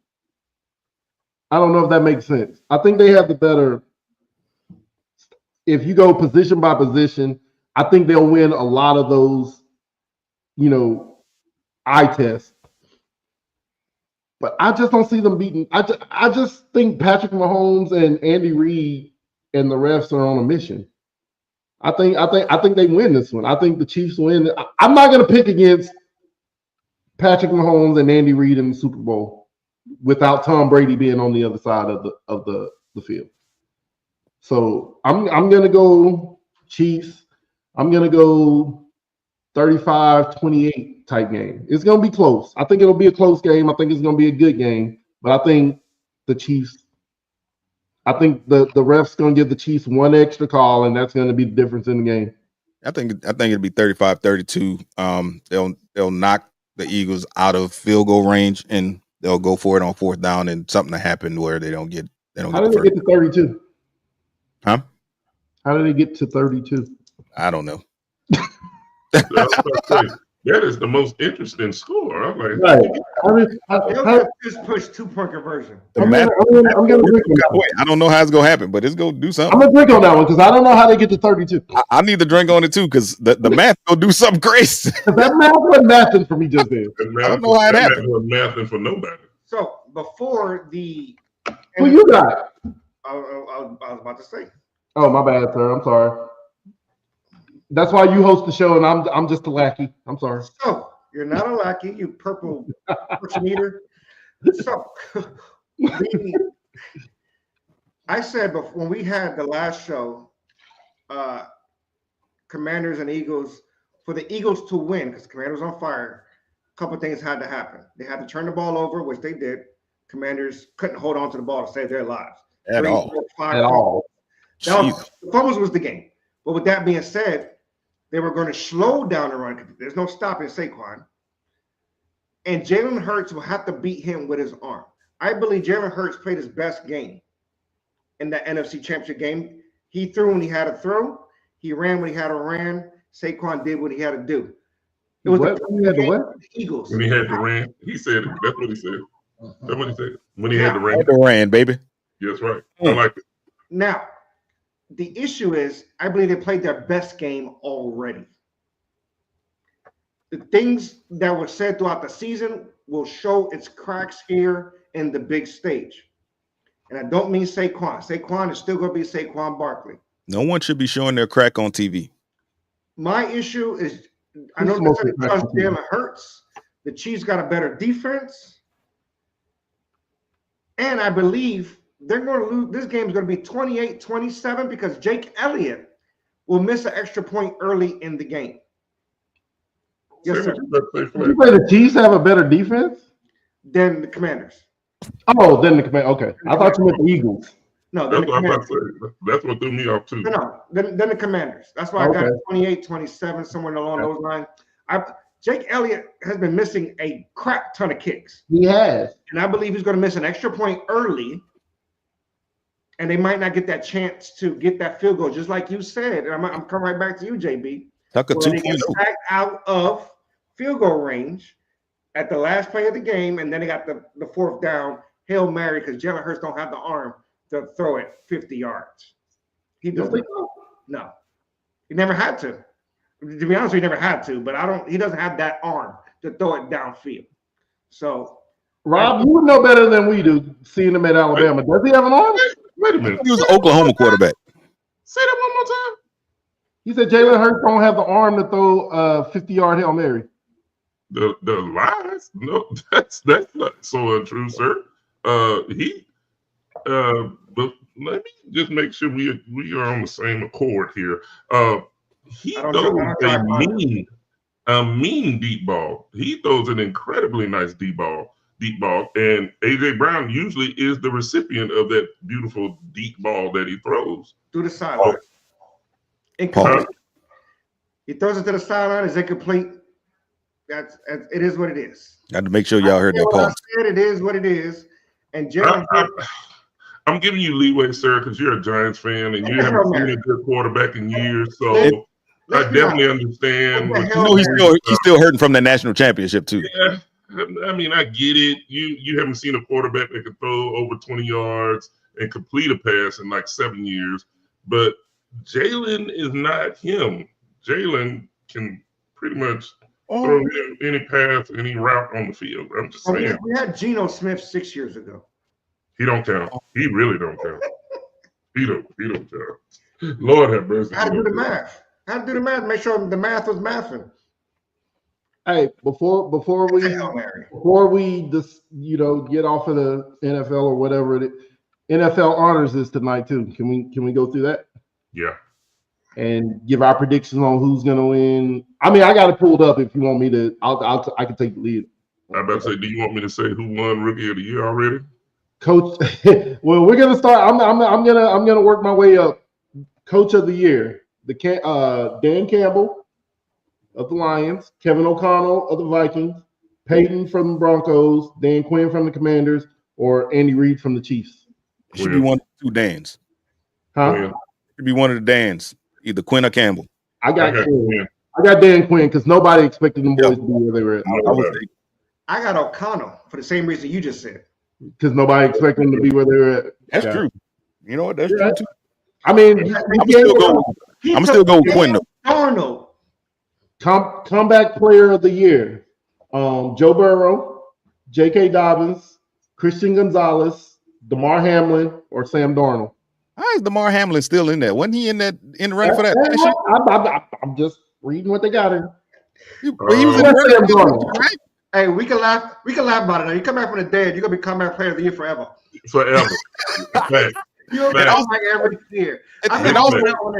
I don't know if that makes sense. I think they have the better. If you go position by position, I think they'll win a lot of those, eye tests. But I just don't see them beating. I just think Patrick Mahomes and Andy Reid and the refs are on a mission. I think they win this one. I think the Chiefs win. I'm not going to pick against Patrick Mahomes and Andy Reid in the Super Bowl without Tom Brady being on the other side of the field. So I'm going to go Chiefs. I'm going to go 35-28 type game. It's going to be close. I think it'll be a close game. I think it's going to be a good game. But I think the Chiefs, I think the ref's going to give the Chiefs one extra call, and that's going to be the difference in the game. I think it'll be 35-32. They'll knock the Eagles out of field goal range, and they'll go for it on fourth down, and something to happen where they don't get. How did they get to 32? Huh? How did they get to 32? I don't know. That is the most interesting score. I'm like, right. Just push 2-point conversion. I'm gonna drink on that one. I don't know how it's gonna happen, but it's gonna do something. I'm gonna drink on that one because I don't know how they get to 32. I need to drink on it too because the math will do something crazy. That math wasn't mathing for me just then. I don't know how it happened. That mathing for nobody. So before the who you got? I was about to say. Oh, my bad, sir. I'm sorry. That's why you host the show, and I'm just a lackey. I'm sorry. So you're not a lackey, you purple person eater. So I said before when we had the last show, Commanders and Eagles, for the Eagles to win, because Commanders on fire, a couple things had to happen. They had to turn the ball over, which they did. Commanders couldn't hold on to the ball to save their lives. At all. The fumbles was the game. But with that being said, they were going to slow down the run because there's no stopping Saquon. And Jalen Hurts will have to beat him with his arm. I believe Jalen Hurts played his best game in the NFC Championship game. He threw when he had to throw. He ran when he had to run. Saquon did what he had to do. It was the Eagles. When he had to ran, he said it. That's what he said. That's what he said. When he had to ran. Ran, baby. That's right. I like it. Now, the issue is, I believe they played their best game already. The things that were said throughout the season will show its cracks here in the big stage. And I don't mean Saquon. Saquon is still going to be Saquon Barkley. No one should be showing their crack on TV. My issue is, I know because Jalen Hurts, the Chiefs got a better defense. And I believe they're going to lose. This game is going to be 28-27 because Jake Elliott will miss an extra point early in the game. Yes, sir. You say the Chiefs have a better defense Than the Commanders. Oh, then the Commanders. Okay. I thought you meant the Eagles. No, that's what threw me off too. No, then the Commanders. That's why I got 28-27, somewhere along those lines. Jake Elliott has been missing a crap ton of kicks. He has. And I believe he's going to miss an extra point early. And they might not get that chance to get that field goal, just like you said. And I'm coming right back to you, JB. Tucker 2.0. They get back out of field goal range at the last play of the game, and then they got the fourth down Hail Mary because Jalen Hurts don't have the arm to throw it 50 yards. He doesn't. No, he never had to. To be honest, he never had to. But he doesn't have that arm to throw it downfield. So, Rob, you would know better than we do. Seeing him at Alabama, does he have an arm? Wait a minute. He was an Oklahoma quarterback. Say that one more time. He said Jalen Hurts don't have the arm to throw a 50-yard Hail Mary. The lies? No, that's not so untrue, sir. let me just make sure we are on the same accord here. He throws a mean deep ball. He throws an incredibly nice deep ball. And AJ Brown usually is the recipient of that beautiful deep ball that he throws. To the sideline. Incomplete. He throws it to the sideline. Is incomplete. It is what it is. Got to make sure y'all heard that part. I said it is what it is. And Jalen, I'm giving you leeway, sir, because you're a Giants fan and you haven't seen a good quarterback in years. So I definitely understand. You know, he's still hurting from the national championship too. Yeah, I mean, I get it. You haven't seen a quarterback that can throw over 20 yards and complete a pass in like 7 years, but Jalen is not him. Jalen can pretty much throw any pass, any route on the field. I'm just saying. We had Geno Smith 6 years ago. He don't count. He really don't count. He don't count. Lord have mercy. How to do the math? How to do the math? Make sure the math was mathing. Hey, before we just get off of the NFL or whatever it is, NFL honors is tonight too. Can we go through that? Yeah. And give our predictions on who's gonna win. I mean, I got it pulled up. If you want me to, I can take the lead. I about to say, do you want me to say who won Rookie of the Year already? Coach. Well, we're gonna start. I'm gonna work my way up. Coach of the Year, Dan Campbell of the Lions, Kevin O'Connell of the Vikings, Peyton from the Broncos, Dan Quinn from the Commanders, or Andy Reid from the Chiefs. It should be one of the two Dans. Huh? Quinn. It should be one of the Dans, either Quinn or Campbell. I got Quinn. I got Dan Quinn because nobody expected them boys to be where they were at. I got O'Connell for the same reason you just said. Because nobody expected them to be where they were at. That's true. You know what? That's true too. I mean, I'm still go with Quinn though. Darnold. Comeback Player of the Year: Joe Burrow, J.K. Dobbins, Christian Gonzalez, DeMar Hamlin, or Sam Darnold. How is DeMar Hamlin still in there? Wasn't he in the running for that? I'm just reading what they got in. He was in the right? Hey, we can laugh about it now. You come back from the dead, you're gonna be comeback player of the year forever. Forever. You don't get like every year. Ain't nobody gonna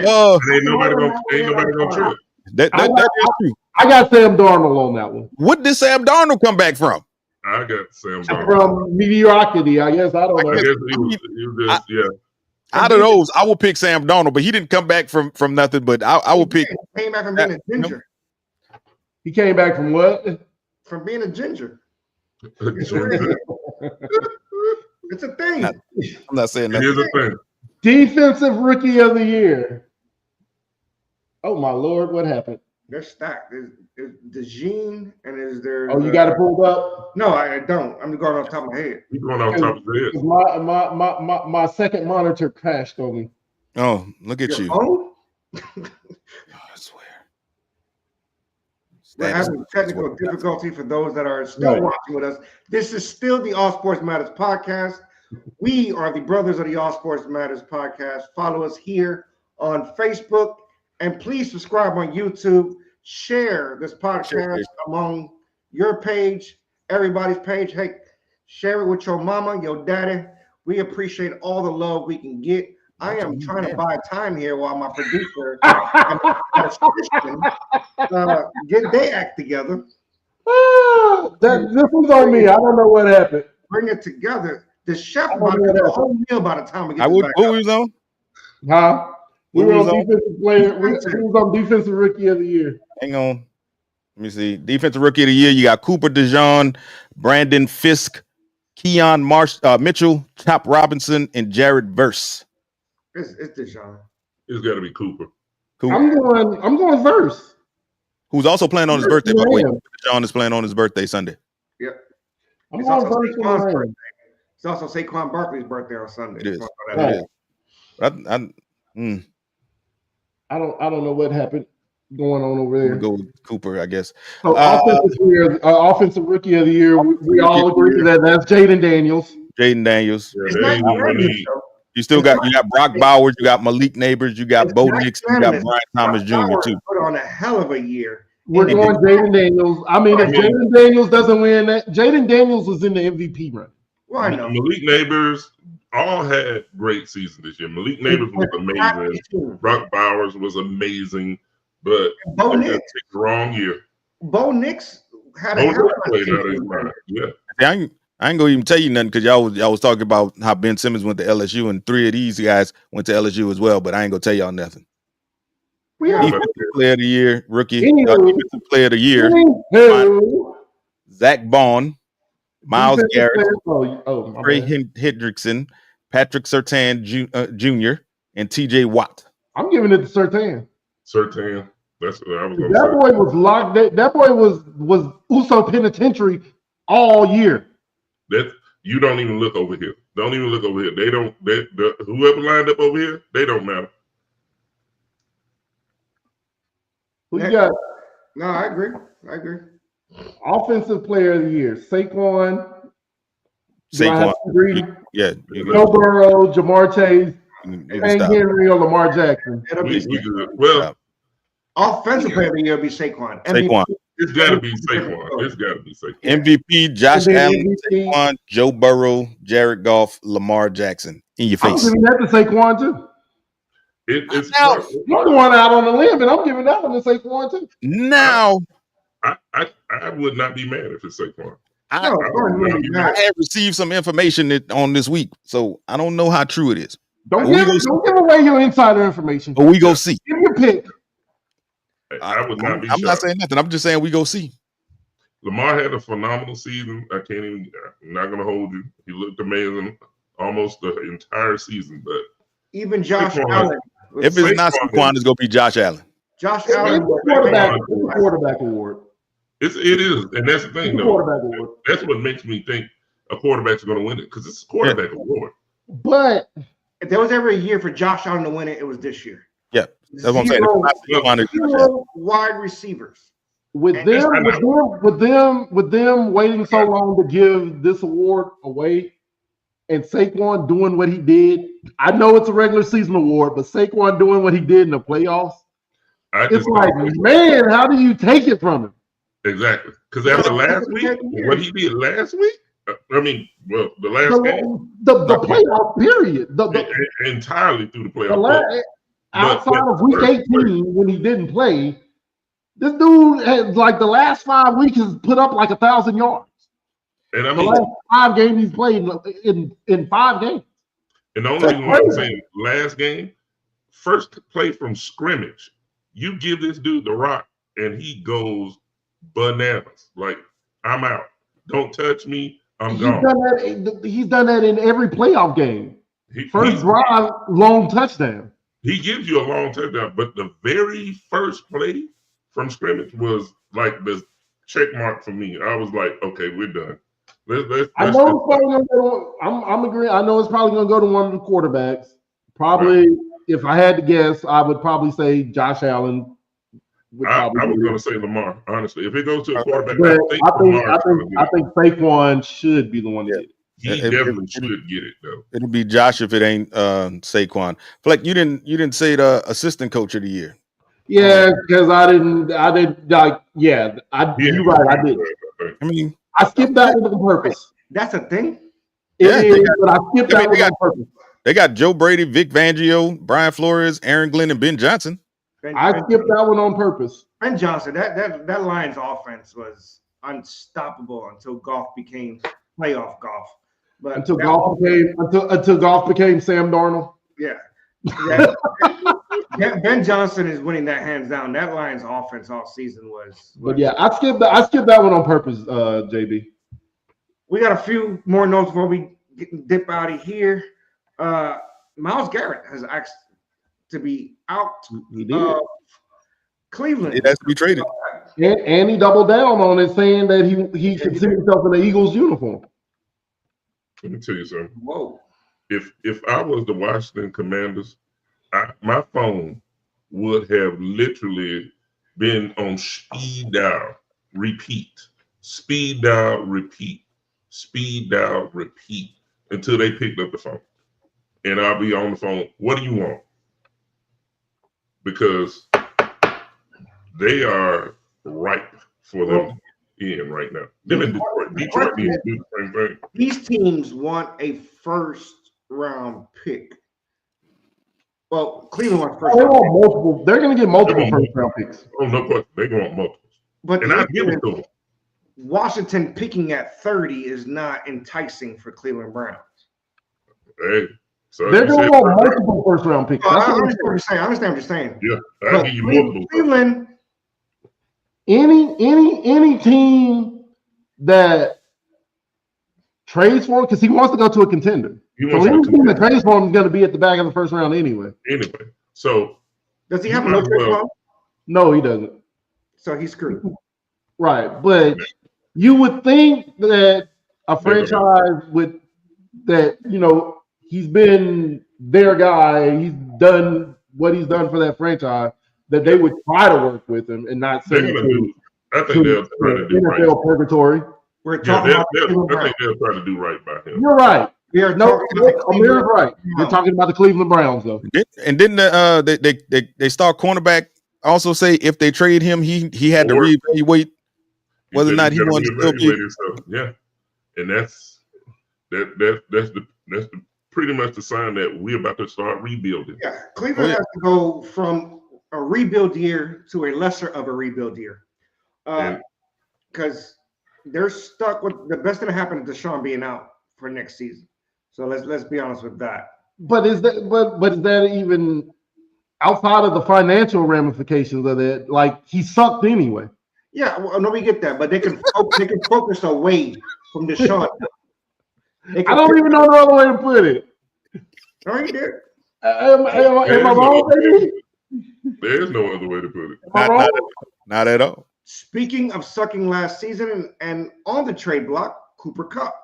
trip. That's true. I got Sam Darnold on that one. What did Sam Darnold come back from? I got Sam Darnold. From mediocrity, I guess. I don't know. I guess he was just, yeah. Out of those, I will pick Sam Darnold, but he didn't come back from nothing. But I will pick. He came back from being a ginger. He came back from what? From being a ginger. It's a thing. I'm not saying that. It is a thing. Defensive Rookie of the Year. Oh my Lord, what happened? They're stacked. There's DeJean and is there? Oh, you got it pulled up? No, I don't. I'm going off the top of my head. You're going off the top of the head. My second monitor crashed on me. Oh, look at you! I swear. We're having technical difficulty for those that are still watching with us. This is still the All Sports Matters podcast. We are the brothers of the All Sports Matters podcast. Follow us here on Facebook. And please subscribe on YouTube. Share this podcast among your page, everybody's page. Hey, share it with your mama, your daddy. We appreciate all the love we can get. I am trying to buy time here while my producer get their act together. This was on me. I don't know what happened. Bring it together. The chef about to get a whole meal by the time we get back. What was on? Huh? We were on defensive player. We was on defensive Rookie of the Year. Hang on. Let me see. Defensive Rookie of the Year. You got Cooper DeJean, Brandon Fisk, Keon Mitchell, Chop Robinson, and Jared Verse. It's DeJean. It's got to be Cooper. I'm going Verse. Who's also playing on his birthday? By the way, DeJean is playing on his birthday Sunday. Yep. It's also Saquon Barkley's birthday on Sunday. It is. I don't know what happened going on over there. We'll go with Cooper, I guess. So offensive Rookie of the Year. We all agree that that's Jaden Daniels. Jaden Daniels. Yeah, you got Brock Bowers, you got Malik Neighbors, you got Bo Nix, you got Brian Thomas Jr. too. Put on a hell of a year. We're going Jaden Daniels. I mean, if Jaden Daniels doesn't win that, Jaden Daniels was in the MVP run. Well, I know. Malik Neighbors all had great seasons this year. Malik Neighbors was amazing. Brock Bowers was amazing, but Bo Nix picked the wrong year. Bo Nix had a played out of his mind. Yeah. I ain't gonna even tell you nothing because y'all was talking about how Ben Simmons went to LSU and 3 of these guys went to LSU as well, but I ain't gonna tell y'all nothing. Defensive player of the year, rookie, defensive player of the year. Zach Bond, Myles Garrett, Trey Hendrickson, Patrick Surtain Jr., and TJ Watt. I'm giving it to Surtain. Surtain. That's what I was going to say. That boy was locked. That boy was Uso Penitentiary all year. You don't even look over here. Don't even look over here. Whoever lined up over here, they don't matter. Who you got? No, I agree. Offensive player of the year, Saquon. Yeah. Joe Burrow, Jamar Chase, Hank Henry, or Lamar Jackson. Offensive player of the year would be Saquon. It's got to be Saquon. MVP, Josh Allen, Saquon, Joe Burrow, Jared Goff, Lamar Jackson. In your face. I'm giving that to Saquon too. You're the one out on the limb, and I'm giving that one to Saquon too. Now, I would not be mad if it's Saquon. I have received some information on this week, so I don't know how true it is. Don't give away your insider information. But we go see. Give me a pick. I would not be. I'm not saying nothing. I'm just saying we go see. Lamar had a phenomenal season. I'm not going to hold you. He looked amazing almost the entire season. But even Josh Allen. If it's not Saquon, it's going to be Josh Allen. Josh Allen. Quarterback award. It is, and that's the thing, though. That's what makes me think a quarterback's going to win it because it's a quarterback award. But if there was ever a year for Josh Allen to win it, it was this year. Yeah, that's what I'm saying. Zero wide receivers. With them waiting so long to give this award away, and Saquon doing what he did. I know it's a regular season award, but Saquon doing what he did in the playoffs, it's like, man, how do you take it from him? Exactly, because after last week, what he did last week, the last game, the playoff period, entirely through the playoff. Outside of week 18, when he didn't play, this dude has like the last 5 weeks has put up like 1,000 yards. And I mean, the last 5 games he's played in 5 games. And the only reason why I'm saying last game, first play from scrimmage, you give this dude the rock and he goes bananas. Like, I'm out. Don't touch me. I'm gone. He's done that in every playoff game. First drive, long touchdown. He gives you a long touchdown, but the very first play from scrimmage was like the check mark for me. I was like, okay, we're done. I know it's probably gonna go. I'm agreeing. I know it's probably gonna go to one of the quarterbacks. Probably, if I had to guess, I would probably say Josh Allen. I was gonna say Lamar. Honestly, if it goes to a quarterback, I think Saquon should be the one to get it. He definitely should get it though. It'll be Josh if it ain't Saquon. Fleck, you didn't say the assistant coach of the year. Yeah, because I didn't like. Yeah, you're right. I did. I mean, I skipped that one on purpose. That's a thing. But I skipped that one on purpose. They got Joe Brady, Vic Fangio, Brian Flores, Aaron Glenn, and Ben Johnson. I skipped that one on purpose. Ben Johnson, that Lions offense was unstoppable until Goff became playoff Goff. But until Goff became Sam Darnold. Yeah. Ben Johnson is winning that hands down. That Lions offense all season was. But yeah, I skipped that one on purpose, JB. We got a few more notes before we dip out of here. Myles Garrett has asked to be out of Cleveland. It has to be traded. And he doubled down on it, saying that he could see himself in the Eagles uniform. Let me tell you something. Whoa. If I was the Washington Commanders, my phone would have literally been on speed dial, repeat, speed dial, repeat, speed dial, repeat until they picked up the phone. And I'll be on the phone. What do you want? Because they are ripe for them in right now. Them in Detroit. Detroit needs to do the same thing. These teams want a first round pick. Well, Cleveland wants first. They want multiple. They're going to get multiple first round picks. Oh, no question. They're going to want multiples. But and I give it to them. Washington picking at 30 is not enticing for Cleveland Browns. Hey, so they're going to want multiple first round picks. I understand what you're saying. I understand what you're saying. Yeah, I'll give you multiple. Cleveland. Any team that trades for him, because he wants to go to a contender. So any team that trades for him is going to be at the back of the first round anyway. Anyway, so does he have a no trade clause? No, he doesn't. So he's screwed. Right, but you would think that a franchise with that, he's been their guy. He's done what he's done for that franchise. That they would try to work with him and not send him to. I think they'll try to do NFL right. Purgatory. We're talking about I think they'll try to do right by him. You're right. Amir's right. We're talking about the Cleveland Browns, though. And didn't they start cornerback also say if they trade him, he had to reevaluate whether or not he wanted to still be. Yeah, and that's pretty much the sign that we're about to start rebuilding. Yeah, Cleveland has to go from a rebuild year to a lesser of a rebuild year, because they're stuck with the best thing that happened to Deshaun being out for next season. So let's be honest with that. But is that even outside of the financial ramifications of it? Like, he sucked anyway. Yeah, well, no, we get that, but they can focus away from Deshaun. I don't even know the other way to put it. No, you did. Am I wrong, baby? There's no other way to put it. Not at all. Speaking of sucking last season and on the trade block, Cooper Kupp.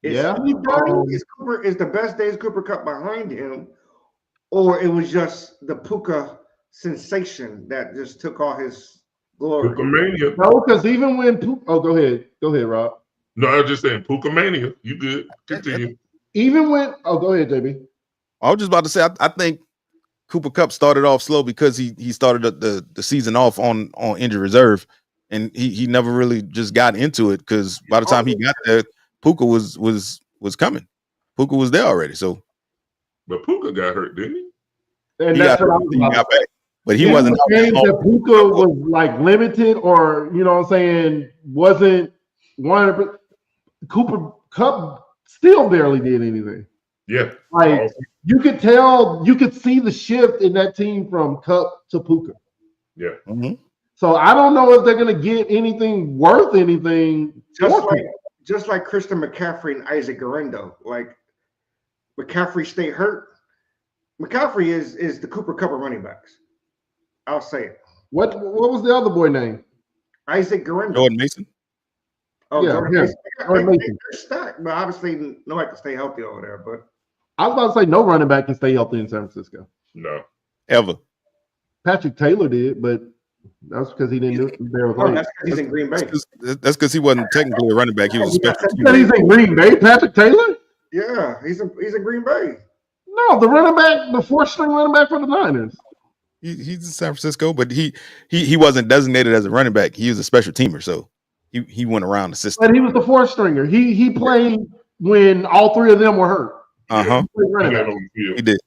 Is he done? Is the best days Cooper Kupp behind him, or it was just the Puka sensation that just took all his glory? Puka mania. No, because even when go ahead, Rob. No, I was just saying Puka mania. You good? Continue. Even when go ahead, JB. I was just about to say I think Cooper Kupp started off slow because he started the season off on injured reserve, and he never really just got into it because by the time he got there, Puka was coming. Puka was there already. So, but Puka got hurt, didn't he? And that's what I was about. Back, but he wasn't. That Puka was like limited, or what I'm saying, wasn't 100%. Cooper Kupp still barely did anything. Yeah, like you could tell, you could see the shift in that team from Kupp to Puka. Yeah. Mm-hmm. So I don't know if they're going to get anything worth anything. Just like Christian McCaffrey and Isaac Guerrero. Like McCaffrey stay hurt. McCaffrey is the Cooper Kupp of running backs. I'll say it. What was the other boy name? Isaac Guerrero. Jordan Mason. Oh, yeah, Jordan Mason. They're stacked, but obviously nobody can stay healthy over there. But I was about to say no running back can stay healthy in San Francisco. No. Ever. Patrick Taylor did, but that's because he didn't do it. That's because he's in Green Bay. That's because he wasn't technically a running back. He was a special team. He's in Green Bay, Patrick Taylor? Yeah, he's in Green Bay. No, the fourth string running back for the Niners. He's in San Francisco, but he wasn't designated as a running back. He was a special teamer, so he went around the system. But he was the fourth stringer. He played when all three of them were hurt. He did.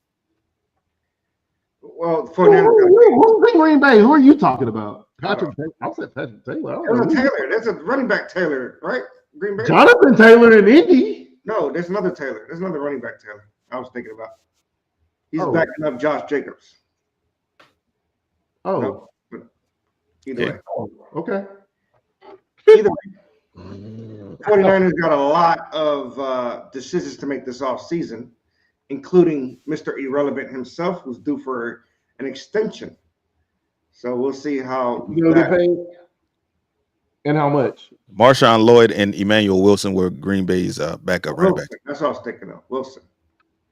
Well, who's in Green Bay? Who are you talking about? Patrick Taylor. I said Patrick Taylor. There's a Taylor. There's a running back Taylor, right? Green Bay. Jonathan Taylor in Indy. No, there's another Taylor. There's another running back Taylor. I was thinking about. He's backing up Josh Jacobs. Oh. No, either way. Oh, okay. Either way. 49ers got a lot of decisions to make this offseason, including Mr. Irrelevant himself, who's due for an extension. So we'll see how get paid and how much. Marshawn Lloyd and Emmanuel Wilson were Green Bay's backup running back. That's what I was thinking of. Wilson.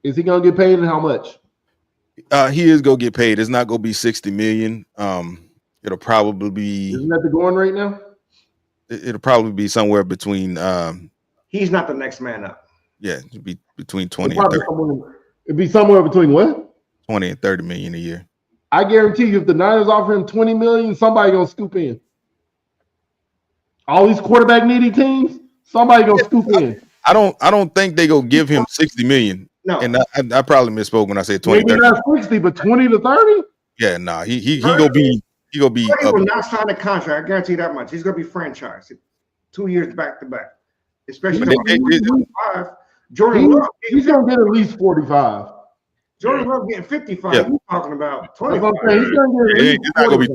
Is he gonna get paid and how much? He is gonna get paid. It's not gonna be $60 million. It'll probably be. Isn't that the going rate now? It'll probably be somewhere between. He's not the next man up. Yeah, it'd be between 20 and 30. It'd be somewhere between what? 20 and 30 million a year. I guarantee you, if the Niners offer him 20 million, somebody gonna scoop in. All these quarterback needy teams, somebody gonna scoop in. I don't think they go give him 60 million. No, and I probably misspoke when I said 20. Maybe not 60, but 20 to 30. Yeah, nah, he gonna be He will not sign a contract. I guarantee you that much. He's gonna be franchised 2 years back to back, especially Jordan Love. He's gonna get at least 45. Jordan Love getting 55. Yeah. He's talking about 25. He's not gonna be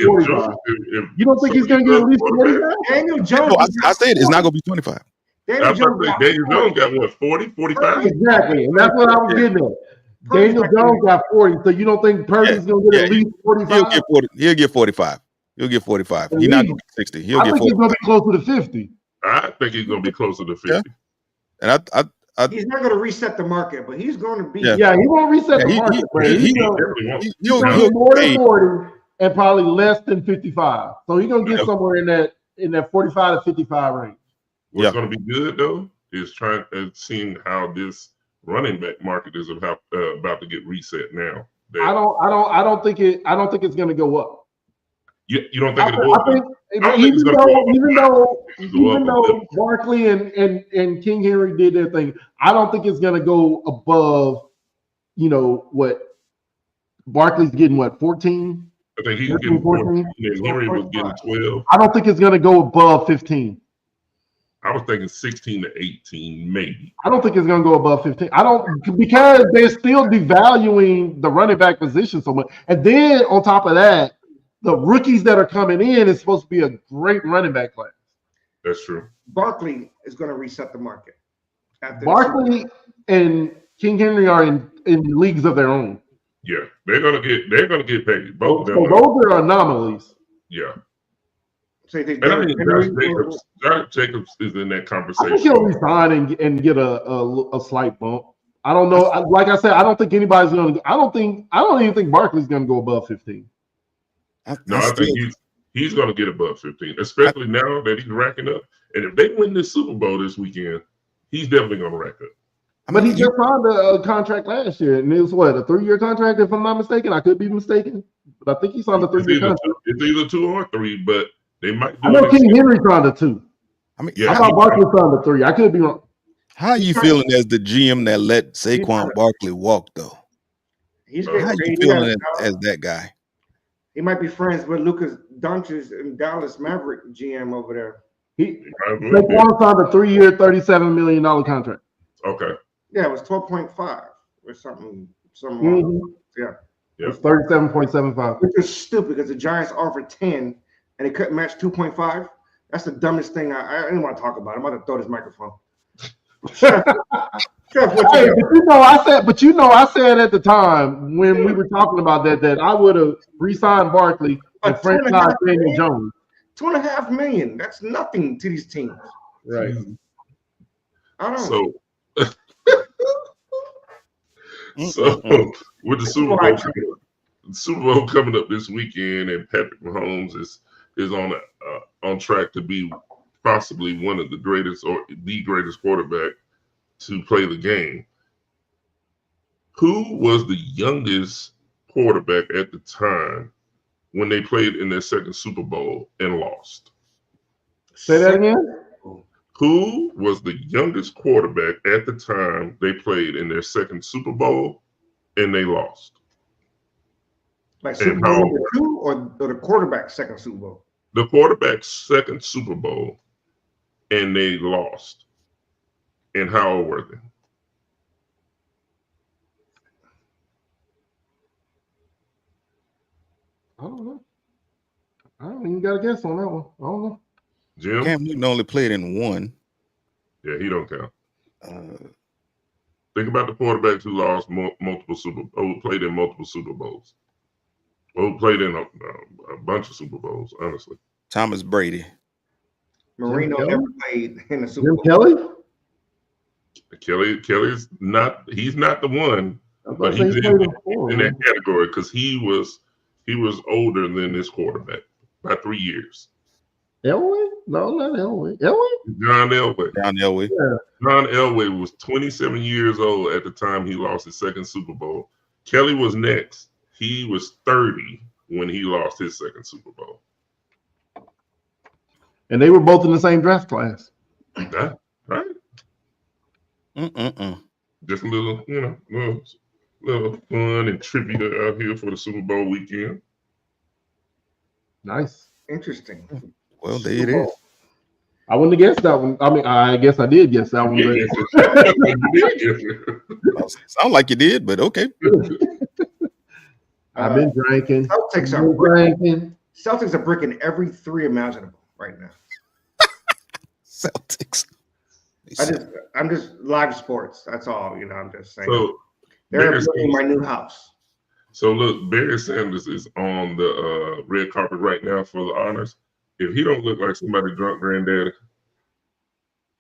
25. You don't think he's gonna get at least 45? Daniel Jones. I said it's not gonna be 25. Daniel Jones got what, 40, 45? Exactly, and that's what I was getting at. Daniel Jones got 40, so you don't think Purdy's gonna get at least 45? He'll get 45. He'll get 45. He's not gonna be 60. He'll get 45. He's gonna be closer to 50. I think he's gonna be closer to 50. Yeah. And he's not going to reset the market, but he's going to be. Yeah, he won't reset the market. He'll get more than 40 and probably less than 55. So he's going to get somewhere in that 45 to 55 range. What's going to be good though is seeing how this running back market is about to get reset now. I don't think it's going to go up. You don't think it'll go up? Even though Barkley and King Henry did their thing, I don't think it's going to go above, what Barkley's getting, 14? I think he's getting 14. And Henry was getting 12. I don't think it's going to go above 15. I was thinking 16 to 18, maybe. I don't think it's going to go above 15. Because they're still devaluing the running back position so much. And then on top of that, the rookies that are coming in is supposed to be a great running back class. That's true. Barkley is going to reset the market. Barkley and King Henry are in leagues of their own. Yeah, they're gonna get paid. Both of them. So those are anomalies. Yeah. So Josh Jacobs is in that conversation. I think he'll resign and get a slight bump. I don't know. Like I said, I don't think anybody's going to. I don't even think Barkley's going to go above 15. I think he's going to get above 15, especially now that he's racking up. And if they win this Super Bowl this weekend, he's definitely going to rack up. But he just signed a contract last year, and it was a 3-year contract, if I'm not mistaken. I could be mistaken, but I think he signed a 3-year contract. It's either 2 or 3, but they might. I know King Henry signed a 2. I thought Barkley signed a 3. I could be wrong. How are you feeling as the GM that let Saquon Barkley walk, though? How are you feeling as that guy? He might be friends with Lucas Doncic and Dallas Maverick GM over there. Saquon signed a 3-year, $37 million contract. Okay. Yeah, it was 12.5 or something. Mm-hmm. Yeah. It's 37.75. Which is stupid because the Giants offered 10 and they couldn't match 2.5. That's the dumbest thing. I didn't want to talk about it. I'm about to throw this microphone. I said at the time when we were talking about that I would have re-signed Barkley and franchised Daniel Jones. $2.5 million. That's nothing to these teams. Right. I don't know. So with the Super Bowl coming up this weekend, and Patrick Mahomes is on track to be possibly one of the greatest or the greatest quarterback to play the game. Who was the youngest quarterback at the time when they played in their second Super Bowl and lost? Say that again? Who was the youngest quarterback at the time they played in their second Super Bowl and they lost? Like Super Bowl number 2 or the quarterback's second Super Bowl? The quarterback's second Super Bowl and they lost. And how old were they? I don't know. I don't even got a guess on that one. I don't know. Jim? Cam Newton only played in 1. Yeah, he don't count. Think about the quarterbacks who lost played in multiple Super Bowls. Well, played in a bunch of Super Bowls, honestly. Thomas Brady. Marino never played in the Super Bowl. Kelly's not. He's not the one, but he's in that category because he was older than this quarterback by 3 years. Elway? No, not Elway. Elway? John Elway. Yeah. John Elway was 27 years old at the time he lost his second Super Bowl. Kelly was next. He was 30 when he lost his second Super Bowl. And they were both in the same draft class. Right. Just a little, little fun and trivia out here for the Super Bowl weekend. Nice. Interesting. Well, there it is. I wouldn't have guessed that one. I mean, I guess I did guess that one. You did guess it. Sound like you did, but okay. I've been drinking. Celtics are breaking every 3 imaginable right now. Celtics. I'm just live sports. That's all. I'm just saying. So they're building my new house. So look, Barry Sanders is on the red carpet right now for the honors. If he don't look like somebody drunk granddaddy,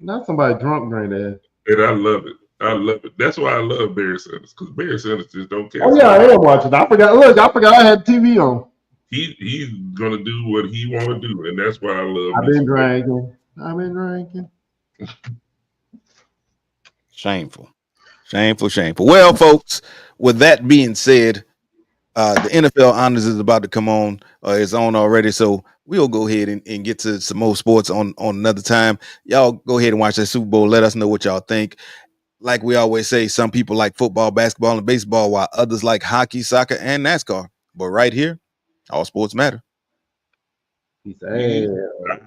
not somebody drunk granddad. And I love it. I love it. That's why I love Barry Sanders, because Barry Sanders just don't care. Oh yeah, I am watching. I forgot. Look, I forgot I had TV on. He's gonna do what he want to do, and that's why I love. I've been drinking. Shameful. Well, folks, with that being said, the NFL honors is about to come on. It's on already, so we'll go ahead and get to some more sports on another time. Y'all go ahead and watch that Super Bowl. Let us know what y'all think. Like we always say, some people like football, basketball, and baseball, while others like hockey, soccer, and NASCAR. But right here, all sports matter. Peace out.